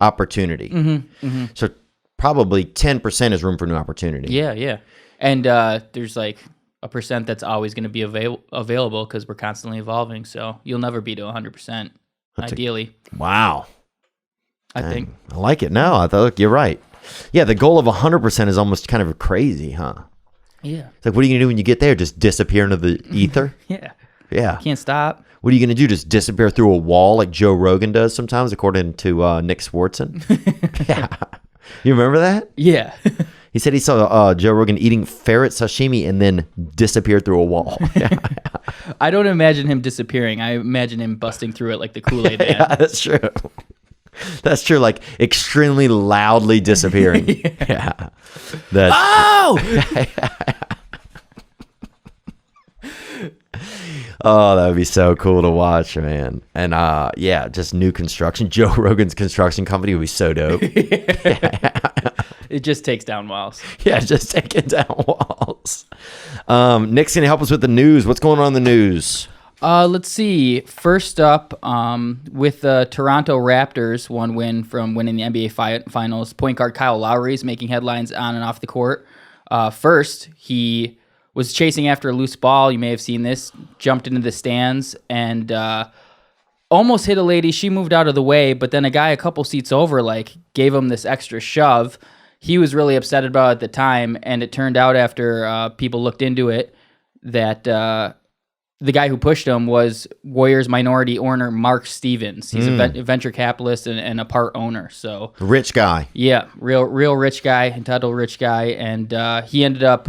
opportunity. So probably 10% is room for new opportunity. Yeah. And there's like a percent that's always going to be available because we're constantly evolving. So you'll never be to 100%, ideally. Wow. I think. I like it. No, I thought, look, you're right. Yeah, the goal of 100% is almost kind of crazy, huh? Yeah. It's like, what are you going to do when you get there? Just disappear into the ether? Yeah. Yeah. Can't stop. What are you going to do? Just disappear through a wall like Joe Rogan does sometimes, according to Nick Swartzen? Yeah. You remember that? Yeah. He said he saw Joe Rogan eating ferret sashimi and then disappeared through a wall. I don't imagine him disappearing. I imagine him busting through it like the Kool-Aid man. Yeah, that's true. That's true. Like extremely loudly disappearing. Yeah. Oh, that would be so cool to watch, man. And yeah, just new construction. Joe Rogan's construction company would be so dope. It just takes down walls. Yeah, just taking down walls. Nick's going to help us with the news. What's going on in the news? Let's see. First up, with the Toronto Raptors, one win from winning the NBA Finals, point guard Kyle Lowry is making headlines on and off the court. First, he was chasing after a loose ball. You may have seen this. Jumped into the stands and almost hit a lady. She moved out of the way, but then a guy a couple seats over gave him this extra shove. He was really upset about it at the time, and it turned out after people looked into it that the guy who pushed him was Warriors minority owner Mark Stevens. He's a venture capitalist and a part owner. So rich guy. Yeah, real rich guy, entitled rich guy, and he ended up.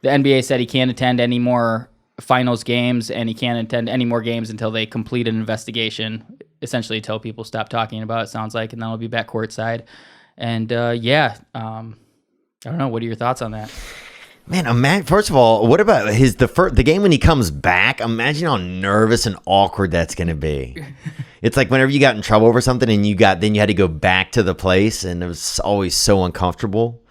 The NBA said he can't attend any more finals games, and he can't attend any more games until they complete an investigation. Essentially, until people stop talking about it. Sounds like, and then he'll be back courtside. And I don't know. What are your thoughts on that? Man, first of all, what about the game when he comes back? Imagine how nervous and awkward that's going to be. It's like whenever you got in trouble over something and then you had to go back to the place, and it was always so uncomfortable.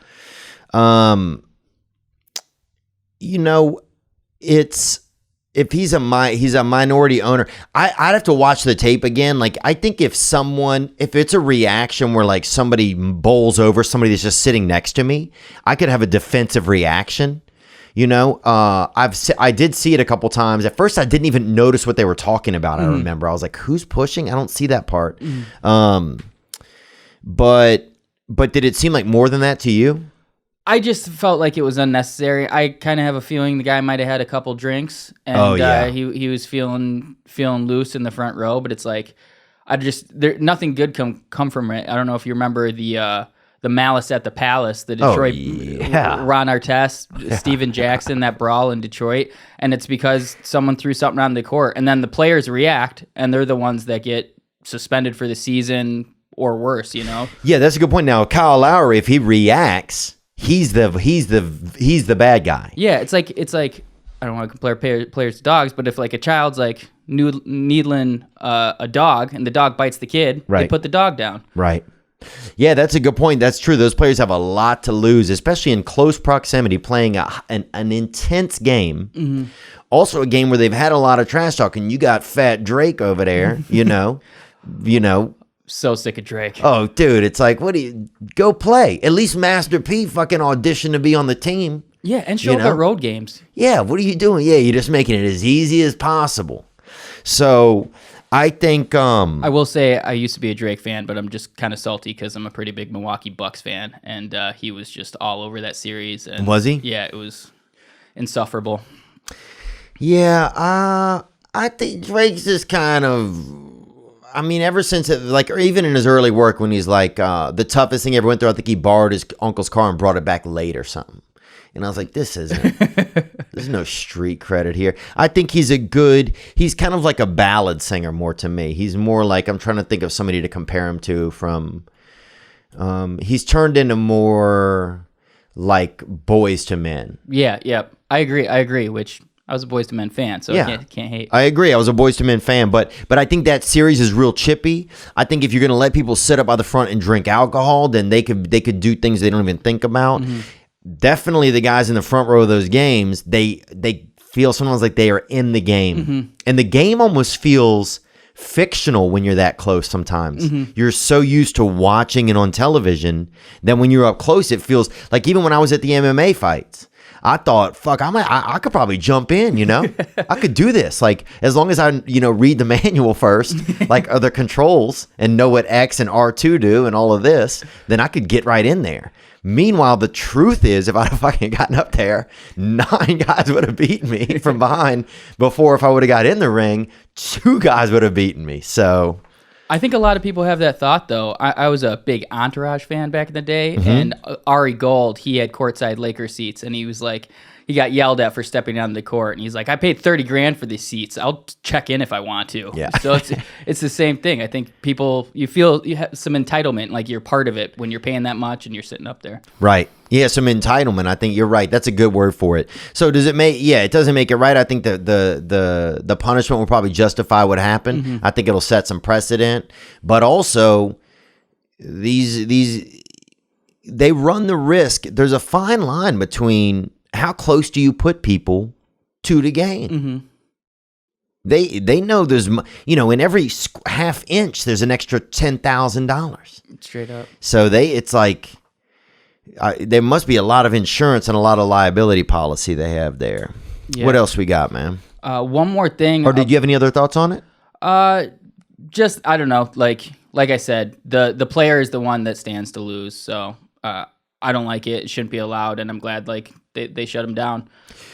If he's a minority owner, I'd have to watch the tape again. I think if it's a reaction where somebody bowls over somebody that's just sitting next to me, I could have a defensive reaction. You know, I did see it a couple times. At first, I didn't even notice what they were talking about. I remember I was like, "Who's pushing?" I don't see that part. But did it seem like more than that to you? I just felt like it was unnecessary. I kind of have a feeling the guy might have had a couple drinks, and he was feeling loose in the front row. But it's like, nothing good come from it. I don't know if you remember the Malice at the Palace, the Detroit Ron Artest, Steven Jackson, that brawl in Detroit, and it's because someone threw something on the court, and then the players react, and they're the ones that get suspended for the season or worse. You know? Yeah, that's a good point. Now, Kyle Lowry, if he reacts, he's the bad guy. Yeah, it's like I don't want to compare players to dogs, but if like a child's like needling a dog and the dog bites the kid, they put the dog down. Right. Yeah, that's a good point. That's true. Those players have a lot to lose, especially in close proximity, playing an intense game. Also, a game where they've had a lot of trash talk, and you got Fat Drake over there. You know. So sick of Drake. Oh, dude, it's like, what do you go play? At least Master P fucking audition to be on the team. Yeah, and show up at road games. Yeah, what are you doing? Yeah, you're just making it as easy as possible. So I think I will say I used to be a Drake fan, but I'm just kind of salty because I'm a pretty big Milwaukee Bucks fan, and he was just all over that series. And was he? Yeah, it was insufferable. Yeah, I think Drake's just kind of. I mean, ever since or even in his early work when he's like the toughest thing he ever went through, I think he borrowed his uncle's car and brought it back late or something. And I was like, there's no street credit here. I think he's kind of like a ballad singer more to me. He's more like, I'm trying to think of somebody to compare him to from, he's turned into more like Boys to Men. Yeah. I agree, which I was a Boys to Men fan, so I can't hate. I agree. I was a Boys to Men fan, but I think that series is real chippy. I think if you're going to let people sit up by the front and drink alcohol, then they could do things they don't even think about. Definitely the guys in the front row of those games, they feel sometimes like they are in the game. And the game almost feels fictional when you're that close sometimes. You're so used to watching it on television that when you're up close, it feels like even when I was at the MMA fights, I thought, fuck, I could probably jump in, you know? I could do this. Like, as long as I, read the manual first, like other controls and know what X and R2 do and all of this, then I could get right in there. Meanwhile, the truth is, if I'd have fucking gotten up there, 9 guys would have beaten me from behind before if I would have got in the ring, 2 guys would have beaten me. So I think a lot of people have that thought, though. I was a big Entourage fan back in the day, and Ari Gold, he had courtside Lakers seats, and he was like, he got yelled at for stepping on the court, and he's like, I paid $30,000 for these seats. I'll check in if I want to. Yeah. So it's the same thing. I think you feel you have some entitlement, like you're part of it when you're paying that much and you're sitting up there. Right. Yeah, some entitlement. I think you're right. That's a good word for it. So does it make? Yeah, it doesn't make it right. I think the punishment will probably justify what happened. I think it'll set some precedent, but also they run the risk. There's a fine line between how close do you put people to the game. They know there's, in every half inch there's an extra $10,000 straight up. So it's like. There must be a lot of insurance and a lot of liability policy they have there. Yeah. What else we got, man? One more thing. Or did you have any other thoughts on it? Just, I don't know. Like I said, the player is the one that stands to lose. So I don't like it. It shouldn't be allowed. And I'm glad they shut him down.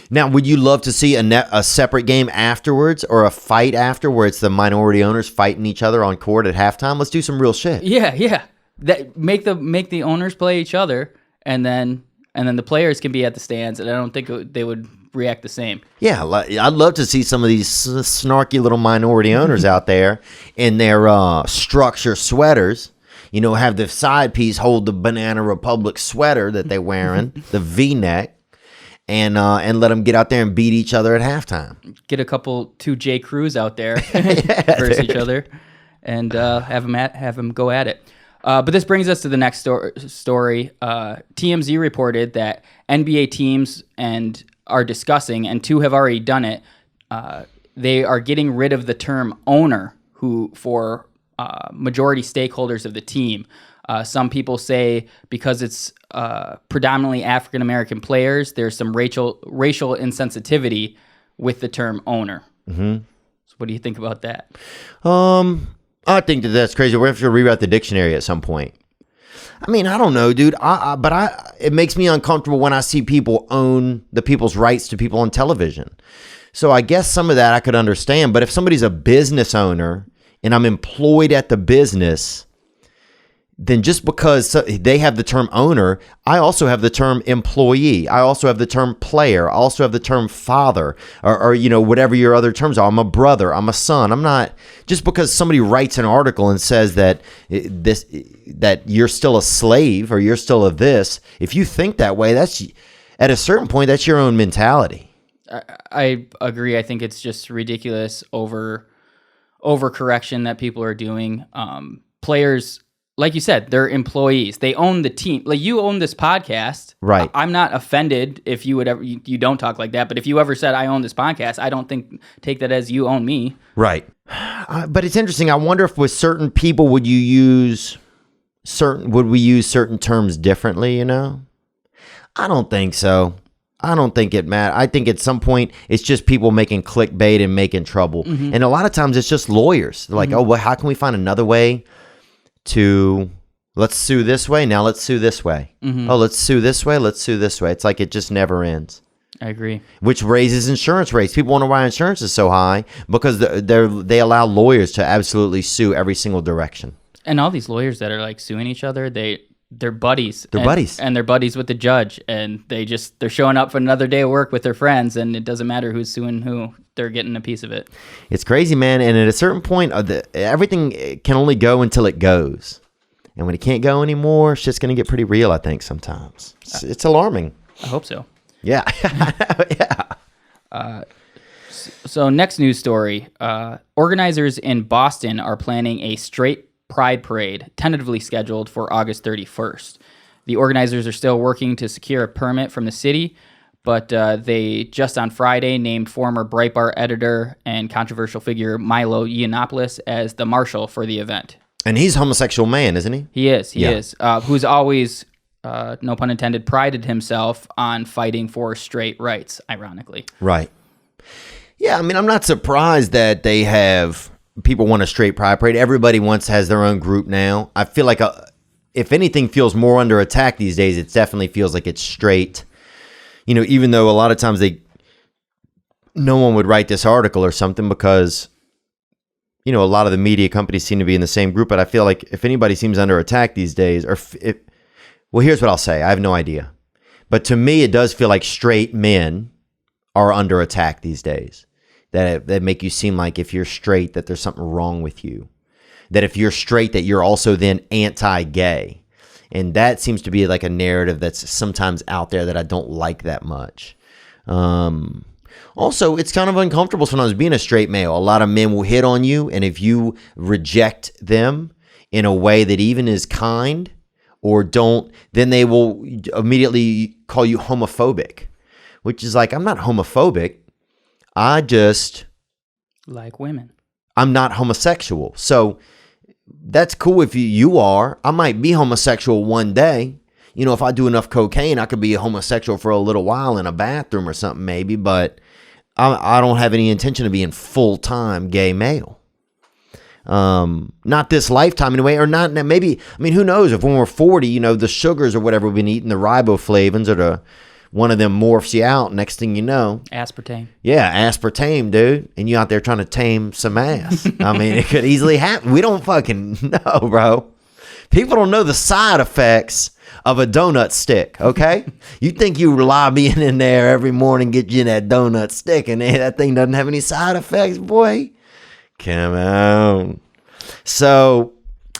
Now, would you love to see a separate game afterwards or a fight after where it's the minority owners fighting each other on court at halftime? Let's do some real shit. Yeah. That make the owners play each other, and then the players can be at the stands, and I don't think they would react the same. Yeah, I'd love to see some of these snarky little minority owners out there in their structure sweaters. Have the side piece hold the Banana Republic sweater that they're wearing, the V-neck, and let them get out there and beat each other at halftime. Get two J. Crews out there versus each other, and have them go at it. But this brings us to the next story. TMZ reported that NBA teams are discussing, and 2 have already done it. They are getting rid of the term owner for majority stakeholders of the team. Some people say because it's predominantly African American players, there's some racial insensitivity with the term owner. Mm-hmm. So what do you think about that? I think that's crazy. We're going to have to rewrite the dictionary at some point. I mean, I don't know, dude. It makes me uncomfortable when I see people own the people's rights to people on television. So I guess some of that I could understand. But if somebody's a business owner and I'm employed at the business, then just because they have the term owner, I also have the term employee. I also have the term player. I also have the term father, or whatever your other terms are. I'm a brother. I'm a son. I'm not, just because somebody writes an article and says that that you're still a slave or you're still a this. If you think that way, that's at a certain point, that's your own mentality. I agree. I think it's just ridiculous overcorrection that people are doing. Players, like you said, they're employees. They own the team. Like, you own this podcast. Right. I'm not offended if you would ever, you don't talk like that. But if you ever said I own this podcast, I don't take that as you own me. Right. But it's interesting. I wonder if with certain people, would we use certain terms differently, I don't think so. I don't think it matters. I think at some point it's just people making clickbait and making trouble. Mm-hmm. And a lot of times it's just lawyers. They're like, oh, well, how can we find another way to, let's sue this way, now let's sue this way. Mm-hmm. Oh, let's sue this way, let's sue this way. It's like it just never ends. I agree. Which raises insurance rates. People wonder why insurance is so high, because they allow lawyers to absolutely sue every single direction. And all these lawyers that are like suing each other, they're buddies. And they're buddies with the judge, and they're showing up for another day of work with their friends, and it doesn't matter who's suing who. They're getting a piece of it. It's crazy, man. And at a certain point, everything can only go until it goes. And when it can't go anymore, it's just going to get pretty real, I think, sometimes. It's alarming. I hope so. Yeah. Yeah. So next news story. Organizers in Boston are planning a straight pride parade, tentatively scheduled for August 31st. The organizers are still working to secure a permit from the city, but they just on Friday named former Breitbart editor and controversial figure Milo Yiannopoulos as the marshal for the event. And he's a homosexual man, isn't he? He is. He is. Who's always, no pun intended, prided himself on fighting for straight rights, ironically. Right. Yeah, I mean, I'm not surprised that they have people want a straight pride parade. Everybody has their own group now. I feel like if anything feels more under attack these days, it definitely feels like it's straight. Even though a lot of times no one would write this article or something because, a lot of the media companies seem to be in the same group. But I feel like if anybody seems under attack these days, well, here's what I'll say. I have no idea. But to me, it does feel like straight men are under attack these days. That make you seem like if you're straight, that there's something wrong with you. That if you're straight, that you're also then anti-gay. And that seems to be like a narrative that's sometimes out there that I don't like that much. Also, it's kind of uncomfortable sometimes being a straight male. A lot of men will hit on you, and if you reject them in a way that even is kind or don't, then they will immediately call you homophobic, which is like, I'm not homophobic. I just like women. I'm not homosexual. So that's cool if you are. I might be homosexual one day. If I do enough cocaine, I could be a homosexual for a little while in a bathroom or something maybe, but I don't have any intention of being full-time gay male. Not this lifetime anyway, or not maybe, who knows if when we're 40, the sugars or whatever we've been eating, the riboflavins or one of them morphs you out. Next thing you know, aspartame. Yeah, aspartame, dude. And you out there trying to tame some ass. It could easily happen. We don't fucking know, bro. People don't know the side effects of a donut stick, okay? You think you lobbying in there every morning, get you that donut stick, and that thing doesn't have any side effects, boy. Come on. So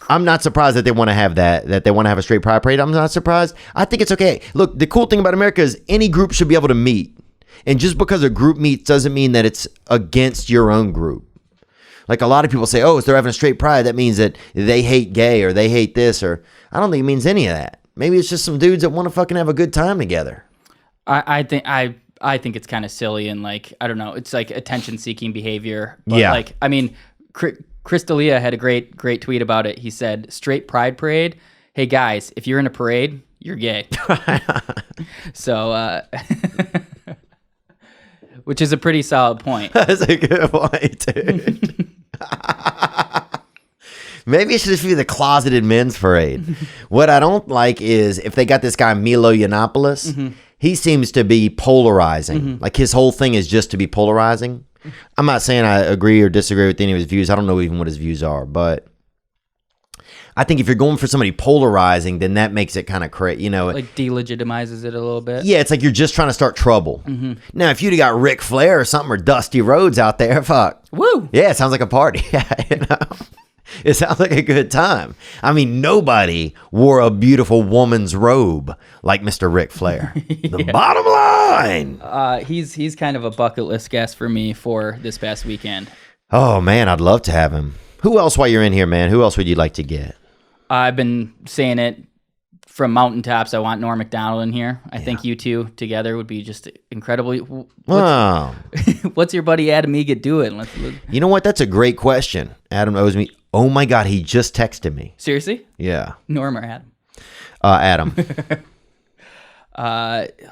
I'm not surprised that they want to have that they want to have a straight pride parade. I'm not surprised. I think it's okay. Look, the cool thing about America is any group should be able to meet. And just because a group meets doesn't mean that it's against your own group. Like a lot of people say, oh, if they're having a straight pride, that means that they hate gay or they hate this, or I don't think it means any of that. Maybe it's just some dudes that want to fucking have a good time together. I think it's kind of silly and like, I don't know, it's like attention-seeking behavior. But Chris D'Elia had a great tweet about it. He said, straight pride parade hey guys, if you're in a parade, you're gay. So, which is a pretty solid point. That's a good point, dude. Maybe it should just be the closeted men's parade. What I don't like is if they got this guy Milo Yiannopoulos, he seems to be polarizing. Like his whole thing is just to be polarizing. I'm not saying I agree or disagree with any of his views. I don't know even what his views are, but I think if you're going for somebody polarizing, then that makes it kind of crazy, you know. Like delegitimizes it a little bit. Yeah, it's like you're just trying to start trouble. Now, if you'd have got Ric Flair or something or Dusty Rhodes out there, fuck. Woo! Yeah, it sounds like a party. You know? It sounds like a good time. I mean, nobody wore a beautiful woman's robe like Mr. Ric Flair. The bottom line. He's kind of a bucket list guest for me for this past weekend. Oh, man, I'd love to have him. Who else while you're in here, man? Who else would you like to get? I've been saying it from mountaintops. I want Norm Macdonald in here. I think you two together would be just incredibly. What's your buddy Adam Egan doing? You know what? That's a great question. Adam owes me. Oh my God, he just texted me. Seriously? Yeah. Norm or Adam? Adam.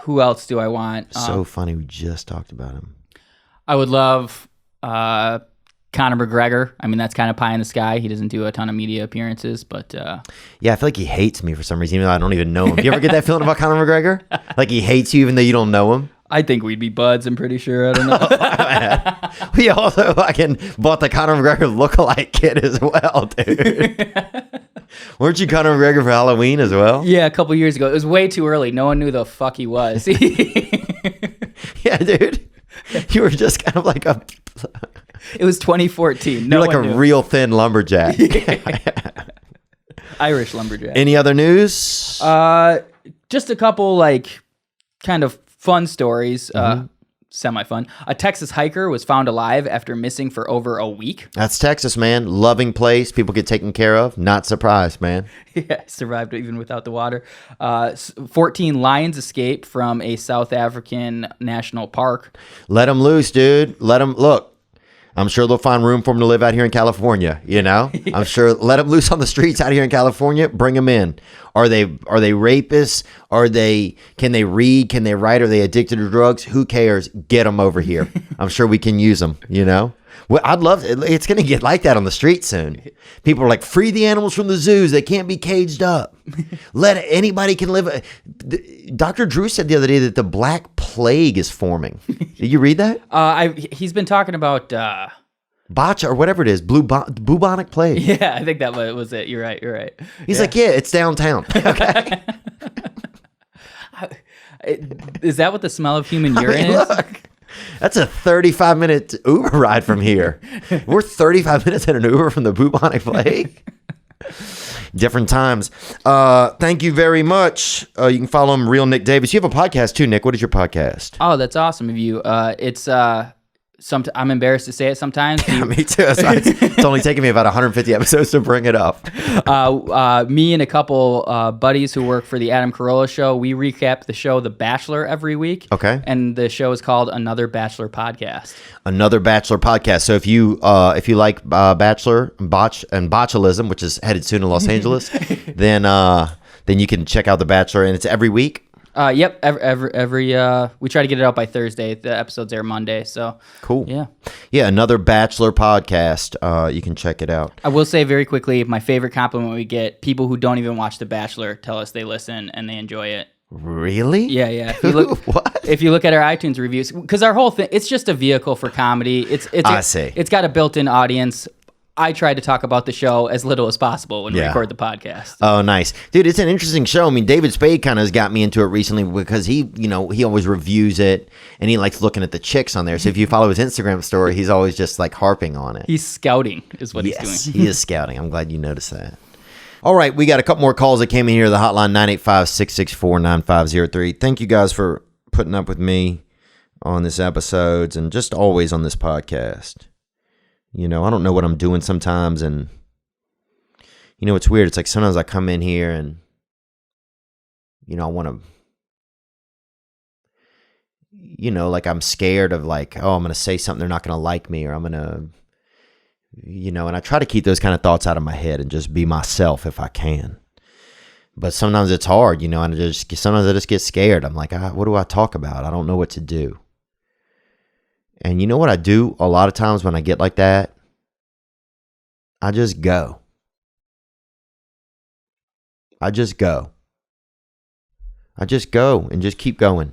Who else do I want? So funny. We just talked about him. I would love Conor McGregor. I mean, that's kind of pie in the sky. He doesn't do a ton of media appearances, but yeah, I feel like he hates me for some reason, even though I don't even know him. You ever get that feeling about Conor McGregor? Like he hates you even though you don't know him? I think we'd be buds. I'm pretty sure. I don't know. We also fucking bought the Conor McGregor lookalike kit as well, dude. Weren't you Conor McGregor for Halloween as well? Yeah, a couple years ago. It was way too early. No one knew the fuck he was. Yeah, dude. You were just kind of like a... It was 2014. You're like a real thin lumberjack. Irish lumberjack. Any other news? Just a couple like kind of fun stories. Semi-fun. A Texas hiker was found alive after missing for over a week. That's Texas, man. Loving place. People get taken care of. Not surprised, man. Yeah, survived even without the water. 14 lions escaped from a South African national park. Let them loose, dude. Let them... Look, I'm sure they'll find room for them to live out here in California, you know? Yeah. I'm sure let them loose on the streets out here in California. Bring them in. Are they rapists? Can they read? Can they write? Are they addicted to drugs? Who cares? Get them over here. I'm sure we can use them, you know? Well, I'd love it's going to get like that on the street soon. People are like, free the animals from the zoos. They can't be caged up. Anybody can live. Dr. Drew said the other day that the Black Plague is forming. Did you read that? He's been talking about Botcha or whatever it is, bubonic plague. Yeah, I think that was it. You're right. He's like, yeah, it's downtown. Okay. Is that what the smell of human urine is? Look. That's a 35-minute Uber ride from here. We're 35 minutes in an Uber from the bubonic plague. Different times. Thank you very much. You can follow him, Real Nick Davis. You have a podcast too, Nick. What is your podcast? Oh, that's awesome of you. It's I'm embarrassed to say it sometimes. Yeah, me too. It's only taken me about 150 episodes to bring it up. Me and a couple buddies who work for the Adam Carolla show, we recap the show The Bachelor every week. Okay. And the show is called Another Bachelor Podcast. Another Bachelor Podcast. So if you like Bachelor and botulism, which is headed soon to Los Angeles, then you can check out The Bachelor, and it's every week. Yep. Every we try to get it out by Thursday. The episodes air Monday. So cool. Yeah. Another Bachelor podcast. You can check it out. I will say very quickly, my favorite compliment we get: people who don't even watch The Bachelor tell us they listen and they enjoy it. Really? Yeah. If you look at our iTunes reviews, because our whole thing, it's just a vehicle for comedy. It's got a built-in audience. I try to talk about the show as little as possible when we record the podcast. Oh, nice. Dude, it's an interesting show. I mean, David Spade kind of has got me into it recently because he always reviews it and he likes looking at the chicks on there. So if you follow his Instagram story, he's always just like harping on it. He's scouting is what he's doing. Yes, he is scouting. I'm glad you noticed that. All right, we got a couple more calls that came in here. The hotline 985-664-9503. Thank you guys for putting up with me on this episodes and just always on this podcast. You know, I don't know what I'm doing sometimes, and you know, it's weird. It's like sometimes I come in here and, you know, I want to, you know, like I'm scared of like, oh, I'm going to say something they're not going to like me, or I'm going to, you know, and I try to keep those kind of thoughts out of my head and just be myself if I can. But sometimes it's hard, and sometimes I just get scared. I'm like, what do I talk about? I don't know what to do. And you know what I do a lot of times when I get like that? I just go. I just go and just keep going.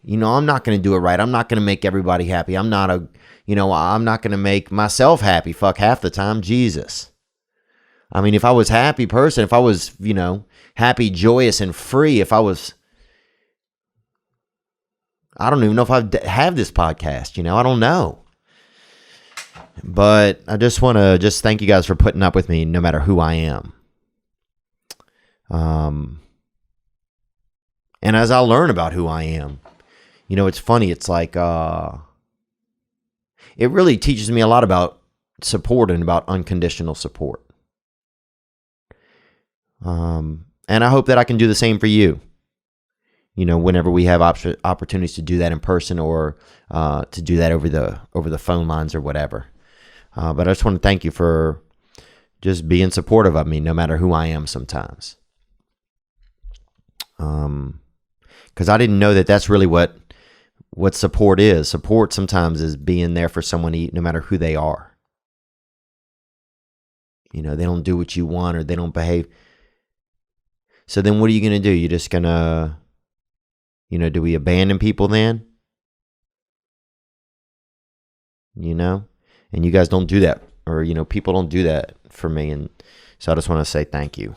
I'm not going to do it right. I'm not going to make everybody happy. I'm not going to make myself happy. Fuck, half the time, Jesus. I mean, if I was a happy person, if I was, happy, joyous, and free, I don't even know if I'd have this podcast, I don't know. But I just want to thank you guys for putting up with me no matter who I am. And as I learn about who I am, it's funny. It's like, it really teaches me a lot about support and about unconditional support. And I hope that I can do the same for you. Whenever we have opportunities to do that in person or to do that over the phone lines or whatever. But I just want to thank you for just being supportive of me, no matter who I am sometimes. Because I didn't know that that's really what support is. Support sometimes is being there for someone, no matter who they are. They don't do what you want or they don't behave. So then what are you going to do? You're just going to, do we abandon people then? And you guys don't do that. Or, people don't do that for me. And so I just want to say thank you.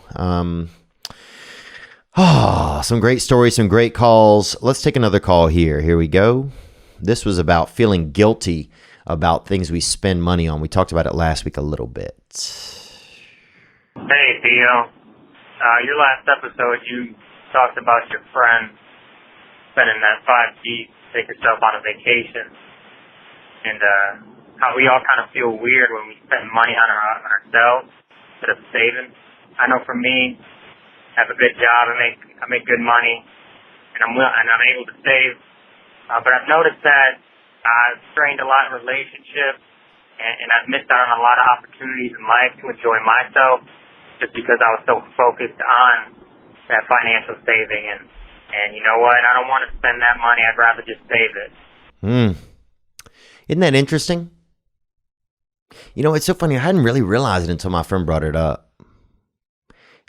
Some great stories, some great calls. Let's take another call here. Here we go. This was about feeling guilty about things we spend money on. We talked about it last week a little bit. Hey, Theo. Your last episode, you talked about your friend spending that $5 to take herself on a vacation. And how we all kind of feel weird when we spend money on ourselves instead of saving. I know for me, I have a good job, I make good money, and I'm able to save. But I've noticed that I've strained a lot in relationships, and I've missed out on a lot of opportunities in life to enjoy myself just because I was so focused on that financial saving. And you know what? I don't want to spend that money. I'd rather just save it. Isn't that interesting? It's so funny. I hadn't really realized it until my friend brought it up.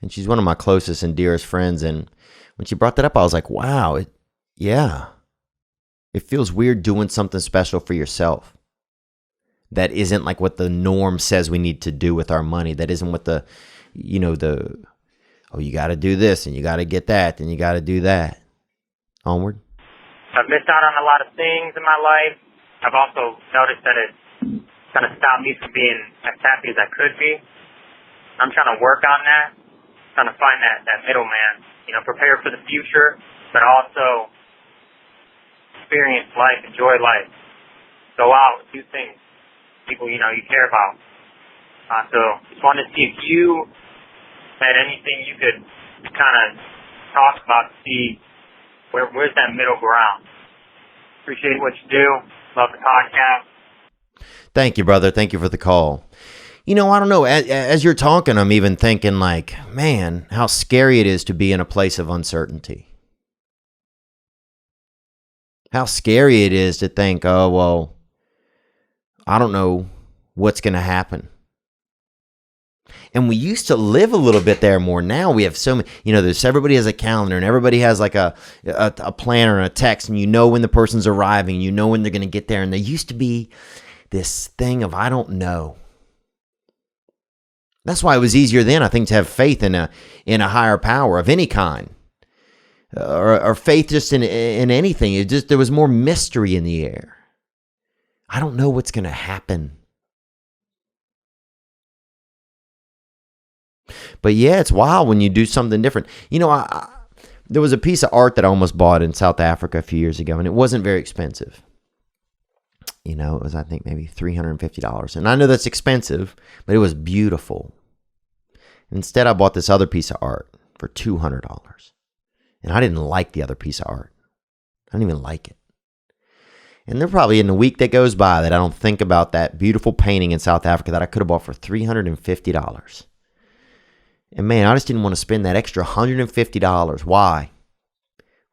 And she's one of my closest and dearest friends. And when she brought that up, I was like, wow, it feels weird doing something special for yourself. That isn't like what the norm says we need to do with our money. That isn't what you got to do this and you got to get that and you got to do that. Onward. I've missed out on a lot of things in my life. I've also noticed that it's kind of stopped me from being as happy as I could be. I'm trying to work on that. Trying to find that middleman, prepare for the future, but also experience life, enjoy life, go out, do things, people, you care about. So just wanted to see if you had anything you could kind of talk about to see where's that middle ground. Appreciate what you do. Love the podcast. Thank you, brother. Thank you for the call. I don't know. As you're talking, I'm even thinking like, man, how scary it is to be in a place of uncertainty. How scary it is to think, oh, well, I don't know what's going to happen. And we used to live a little bit there more. Now we have so many, everybody has a calendar and everybody has like a planner and a text, and when the person's arriving, when they're going to get there. And there used to be this thing of, I don't know. That's why it was easier then, I think, to have faith in a higher power of any kind, or faith just in anything. There was more mystery in the air. I don't know what's going to happen. But yeah, it's wild when you do something different. There was a piece of art that I almost bought in South Africa a few years ago, and it wasn't very expensive. It was, I think, maybe $350. And I know that's expensive, but it was beautiful. Instead, I bought this other piece of art for $200. And I didn't like the other piece of art. I didn't even like it. And there probably in the week that goes by that I don't think about that beautiful painting in South Africa that I could have bought for $350. And man, I just didn't want to spend that extra $150. Why?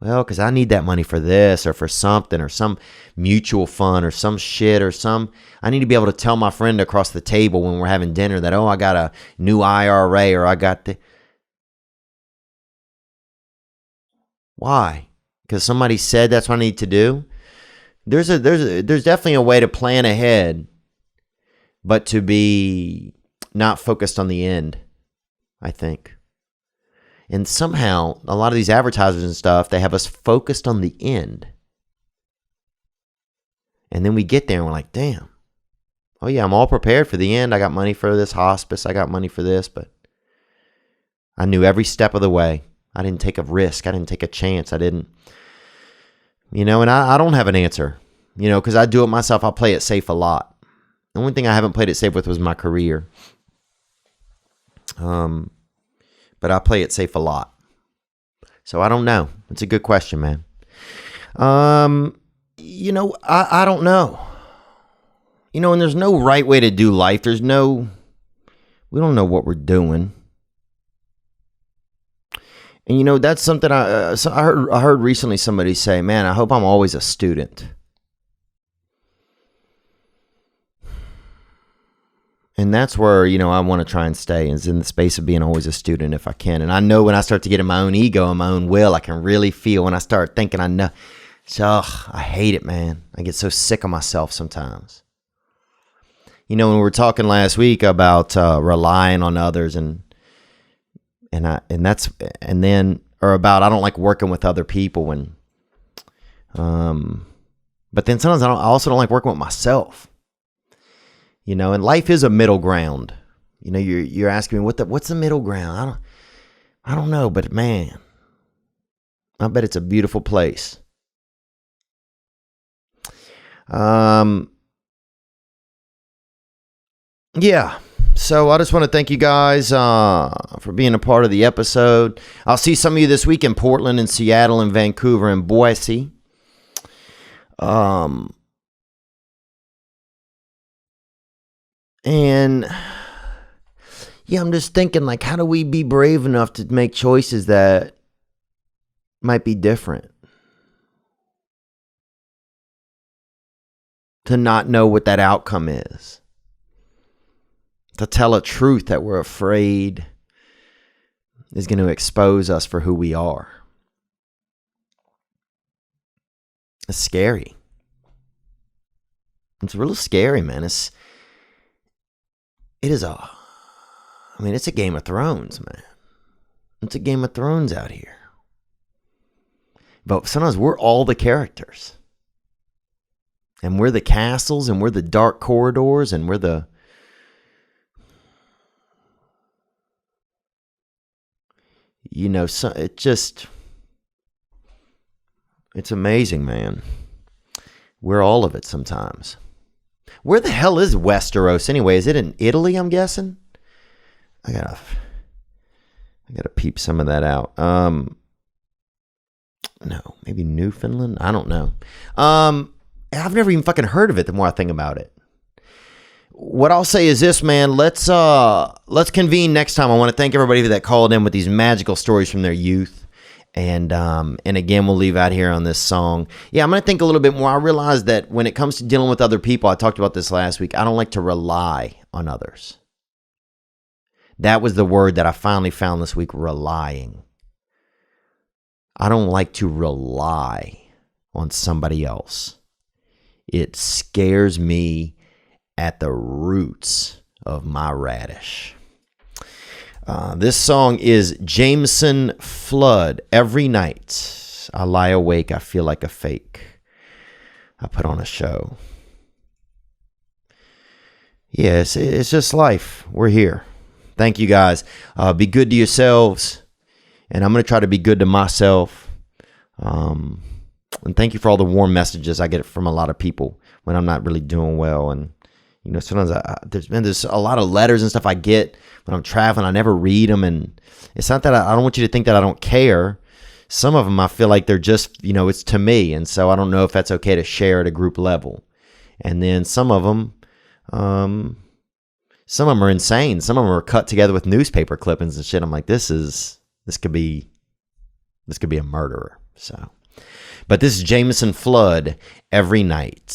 Well, because I need that money for this or for something or some mutual fund or some shit or I need to be able to tell my friend across the table when we're having dinner that, oh, I got a new IRA or I got the... Why? Because somebody said that's what I need to do? There's definitely a way to plan ahead, but to be not focused on the end, I think. And somehow, a lot of these advertisers and stuff, they have us focused on the end. And then we get there and we're like, damn. Oh yeah, I'm all prepared for the end. I got money for this hospice. I got money for this. But I knew every step of the way. I didn't take a risk. I didn't take a chance. I didn't, and I don't have an answer, because I do it myself. I'll play it safe a lot. The only thing I haven't played it safe with was my career. But I play it safe a lot. So I don't know. It's a good question, man. I don't know. And there's no right way to do life. We don't know what we're doing. And that's something I heard recently somebody say, man, I hope I'm always a student. And that's where, I want to try and stay, is in the space of being always a student if I can. And I know when I start to get in my own ego and my own will, I can really feel when I start thinking I know. So, I hate it, man. I get so sick of myself sometimes. When we were talking last week about relying on others or about I don't like working with other people but then sometimes I also don't like working with myself. And life is a middle ground. You're asking me what's the middle ground? I don't know, but man, I bet it's a beautiful place. Yeah. So I just want to thank you guys for being a part of the episode. I'll see some of you this week in Portland and Seattle and Vancouver and Boise. And yeah, I'm just thinking, like, how do we be brave enough to make choices that might be different? To not know what that outcome is. To tell a truth that we're afraid is going to expose us for who we are. It's scary. It's real scary, man. It's a Game of Thrones, man. It's a Game of Thrones out here. But sometimes we're all the characters. And we're the castles, and we're the dark corridors, and we're the... it's amazing, man. We're all of it sometimes. Where the hell is Westeros anyway? Is it in Italy, I'm guessing? I gotta peep some of that out. No, maybe Newfoundland? I don't know. I've never even fucking heard of it the more I think about it. What I'll say is this, man. Let's convene next time. I want to thank everybody that called in with these magical stories from their youth. And again, we'll leave out here on this song. Yeah, I'm going to think a little bit more. I realize that when it comes to dealing with other people, I talked about this last week, I don't like to rely on others. That was the word that I finally found this week, relying. I don't like to rely on somebody else. It scares me at the roots of my radish. This song is Jameson Flood. Every night I lie awake, I feel like a fake. I put on a show. Yeah, it's just life. We're here. Thank you guys. Be good to yourselves. And I'm going to try to be good to myself. And thank you for all the warm messages I get from a lot of people when I'm not really doing well. And sometimes there's a lot of letters and stuff I get when I'm traveling. I never read them, and it's not that I don't want you to think that I don't care. Some of them I feel like they're just, it's to me, and so I don't know if that's okay to share at a group level. And then some of them, Some of them are insane. Some of them are cut together with newspaper clippings and shit. I'm like, this could be a murderer. So, but this is Jameson Flood every night.